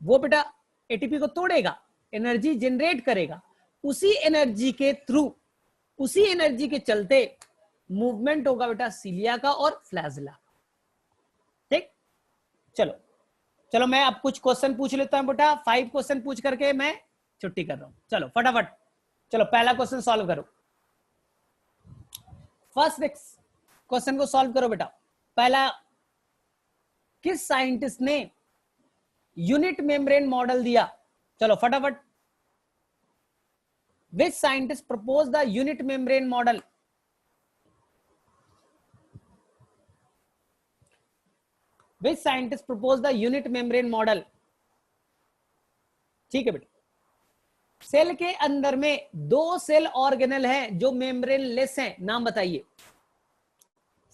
वो बेटा एटीपी को तोड़ेगा, एनर्जी जनरेट करेगा, उसी एनर्जी के थ्रू, उसी एनर्जी के चलते मूवमेंट होगा बेटा सीलिया का और फ्लैजला। ठीक, चलो चलो मैं अब कुछ क्वेश्चन पूछ लेता हूं बेटा, 5 क्वेश्चन पूछ करके मैं छुट्टी कर रहा हूं। चलो फटाफट, चलो पहला क्वेश्चन सॉल्व करो। फर्स्ट क्वेश्चन को सॉल्व करो बेटा। पहला, किस साइंटिस्ट ने यूनिट मेम्ब्रेन मॉडल दिया? चलो फटाफट, which scientist propose the unit membrane model? Which scientist propose the unit membrane model? ठीक है बेटा, सेल के अंदर में 2 सेल ऑर्गेनल हैं जो मेम्ब्रेन लेस हैं, नाम बताइए।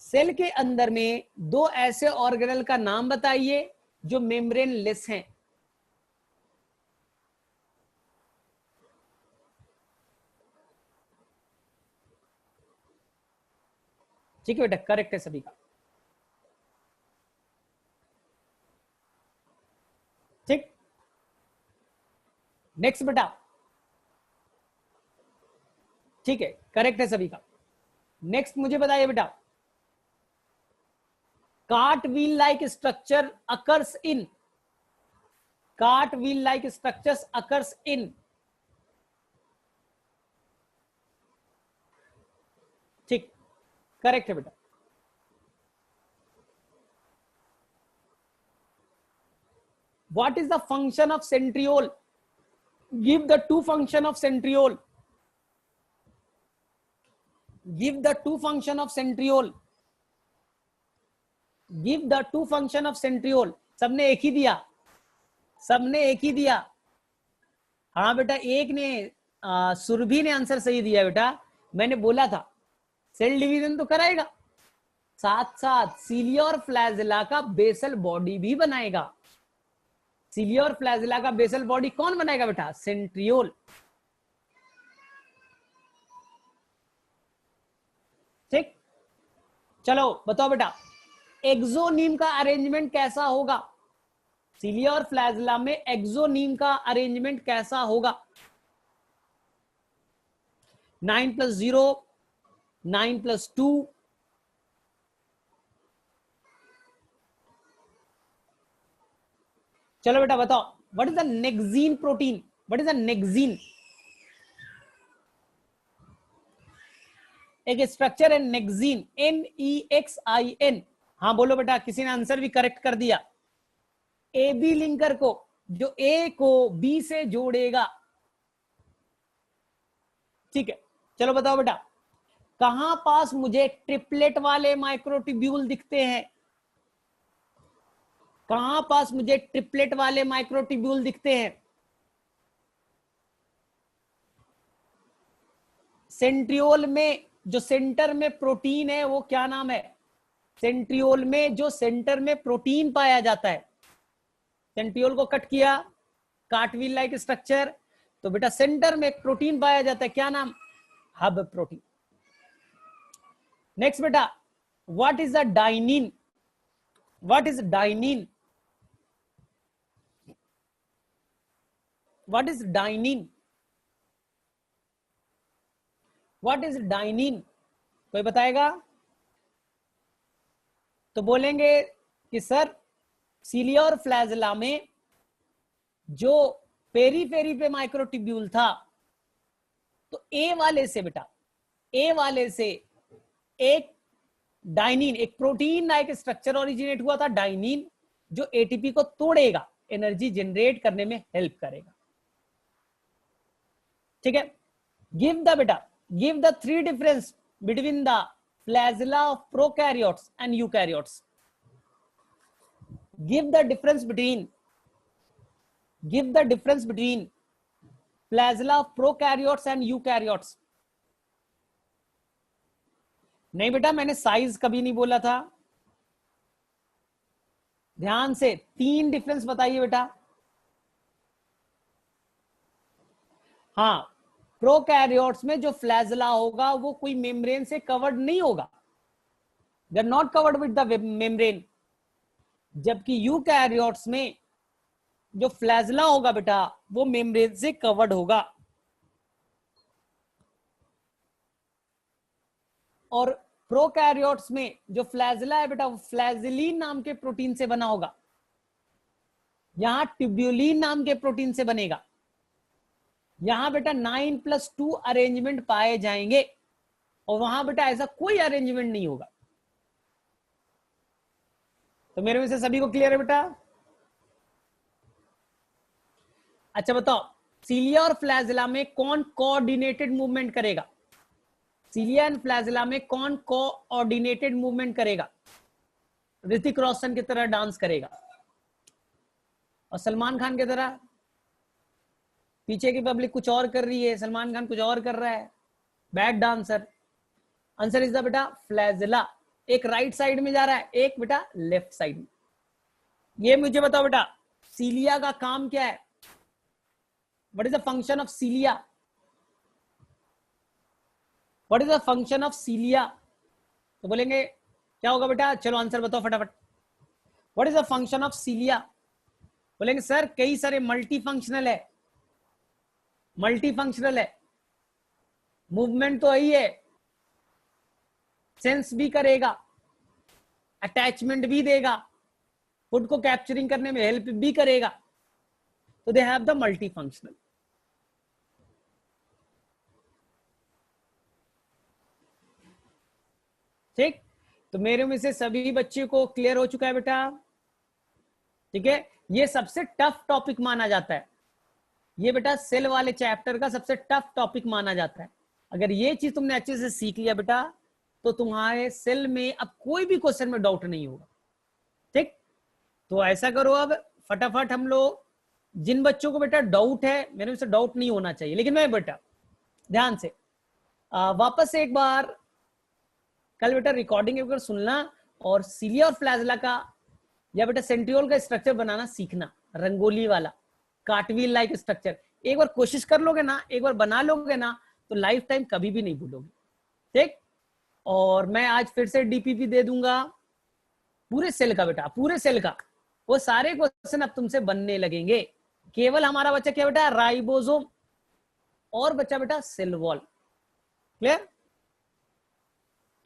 सेल के अंदर में दो ऐसे ऑर्गेनल का नाम बताइए जो मेम्ब्रेन लेस हैं। ठीक है बेटा, करेक्ट है सभी का। ठीक, नेक्स्ट बेटा। ठीक है, करेक्ट है सभी का। नेक्स्ट मुझे बताइए बेटा, cart wheel like structure occurs in, cart wheel like structures occurs in. ठीक, करेक्ट है बेटा। What is the function of centriole? Give the two function of centriole. Give the two function of centriole. Give the two function of centriole. सबने एक ही दिया, सबने एक ही दिया। हाँ बेटा, एक ने सुरभि ने आंसर सही दिया बेटा। मैंने बोला था सेल डिवीजन तो कराएगा, साथ साथ सीलिया और फ्लैजिला का बेसल बॉडी भी बनाएगा। सीलिया और फ्लैजिला का बेसल बॉडी कौन बनाएगा बेटा? सेंट्रियोल। ठीक, चलो बताओ बेटा, एक्सोनीम का अरेंजमेंट कैसा होगा? सीलिया और फ्लैजिला में एक्सोनीम का अरेंजमेंट कैसा होगा? 9+0, 9+2, चलो बेटा बताओ, what is the nexin protein? What is the nexin? एक स्ट्रक्चर है नेक्सीन, NEXIN। हाँ बोलो बेटा, किसी ने आंसर भी करेक्ट कर दिया। ए बी लिंकर को, जो ए को बी से जोड़ेगा। ठीक है, चलो बताओ बेटा, कहां पास मुझे ट्रिपलेट वाले माइक्रोट्यूब्यूल दिखते हैं? कहां पास मुझे ट्रिपलेट वाले माइक्रोट्यूब्यूल दिखते हैं? सेंट्रियोल में जो सेंटर में प्रोटीन है वो क्या नाम है? सेंट्रियोल में जो सेंटर में प्रोटीन पाया जाता है, सेंट्रियोल को कट किया, कार्टव्हील लाइक स्ट्रक्चर, तो बेटा सेंटर में एक प्रोटीन पाया जाता है, क्या नाम? Hub protein. नेक्स्ट बेटा, what is the dynein? What is dynein? What is dynein? What is dynein? कोई बताएगा? तो बोलेंगे कि सर सीलिया और फ्लैजिला में जो पेरीफेरी पे माइक्रोट्यूब्यूल था, तो ए वाले से बेटा, ए वाले से एक डाइनिन, एक प्रोटीन लाइक स्ट्रक्चर ओरिजिनेट हुआ था, डाइनिन, जो एटीपी को तोड़ेगा, एनर्जी जनरेट करने में हेल्प करेगा। ठीक है, गिव द बेटा, give the three difference between the flagella of prokaryotes and eukaryotes. Give the difference between flagella of prokaryotes and eukaryotes. नहीं बेटा, मैंने साइज कभी नहीं बोला था। ध्यान से तीन डिफरेंस बताइए बेटा। हाँ, प्रोकैरियोट्स में जो फ्लैजिला होगा वो कोई मेम्ब्रेन से कवर्ड नहीं होगा, they are not covered with the membrane. जबकि यूकैरियोट्स में जो फ्लैजिला होगा बेटा वो मेम्ब्रेन से कवर्ड होगा। और प्रोकैरियोट्स में जो फ्लैजिला है बेटा वो फ्लैजिलीन नाम के प्रोटीन से बना होगा, यहां ट्यूब्यूलिन नाम के प्रोटीन से बनेगा। यहां बेटा 9+2 अरेंजमेंट पाए जाएंगे और वहां बेटा ऐसा कोई अरेंजमेंट नहीं होगा। तो मेरे में से सभी को क्लियर है बेटा? अच्छा बताओ, सीलिया और फ्लैजिला में कौन कोऑर्डिनेटेड मूवमेंट करेगा? सीलिया एंड फ्लैजिला में कौन कोऑर्डिनेटेड मूवमेंट करेगा? ऋतिक रोशन की तरह डांस करेगा और सलमान खान की तरह पीछे की पब्लिक कुछ और कर रही है, सलमान खान कुछ और कर रहा है, bad dancer. Answer is the बेटा फ्लैजिला। एक राइट साइड में जा रहा है, एक बेटा लेफ्ट साइड में। ये मुझे बताओ बेटा, सीलिया का काम क्या है? What is the function of सीलिया? What is the function of सीलिया? तो बोलेंगे क्या होगा बेटा? चलो आंसर बताओ फटाफट। What is the function of सीलिया? बोलेंगे सर कई सारे मल्टी फंक्शनल है। मल्टी फंक्शनल है, मूवमेंट तो यही है, सेंस भी करेगा, अटैचमेंट भी देगा, फूड को कैप्चरिंग करने में हेल्प भी करेगा। तो they have the multi functional. ठीक, तो मेरे में से सभी बच्चे को क्लियर हो चुका है बेटा? ठीक है, ये सबसे टफ टॉपिक माना जाता है। ये बेटा सेल वाले चैप्टर का सबसे टफ टॉपिक माना जाता है। अगर ये चीज तुमने अच्छे से सीख लिया बेटा, तो तुम्हारे सेल में अब कोई भी क्वेश्चन में डाउट नहीं होगा। ठीक, तो ऐसा करो अब फटाफट हम लोग, जिन बच्चों को बेटा डाउट है, मेरे में से डाउट नहीं होना चाहिए, लेकिन मैं बेटा ध्यान से वापस से एक बार कल बेटा रिकॉर्डिंग एक बार सुनना, और सीलिया और फ्लैजला का या बेटा सेंट्रियोल का स्ट्रक्चर बनाना सीखना, रंगोली वाला कार्टव्हील लाइक स्ट्रक्चर। एक बार कोशिश कर लोगे ना, एक बार बना लोगे ना, तो लाइफ टाइम कभी भी नहीं भूलोगे। ठीक, और मैं आज फिर से डीपीपी दे दूंगा पूरे सेल का बेटा, पूरे सेल का। वो सारे क्वेश्चन अब तुमसे बनने लगेंगे। केवल हमारा बच्चा क्या बेटा? राइबोसोम, और बच्चा बेटा सेल वॉल। क्लियर?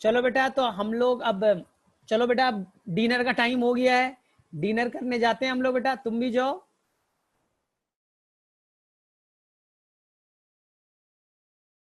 चलो बेटा, तो हम लोग अब, चलो बेटा डिनर का टाइम हो गया है, डिनर करने जाते हैं हम लोग बेटा। तुम भी जाओ,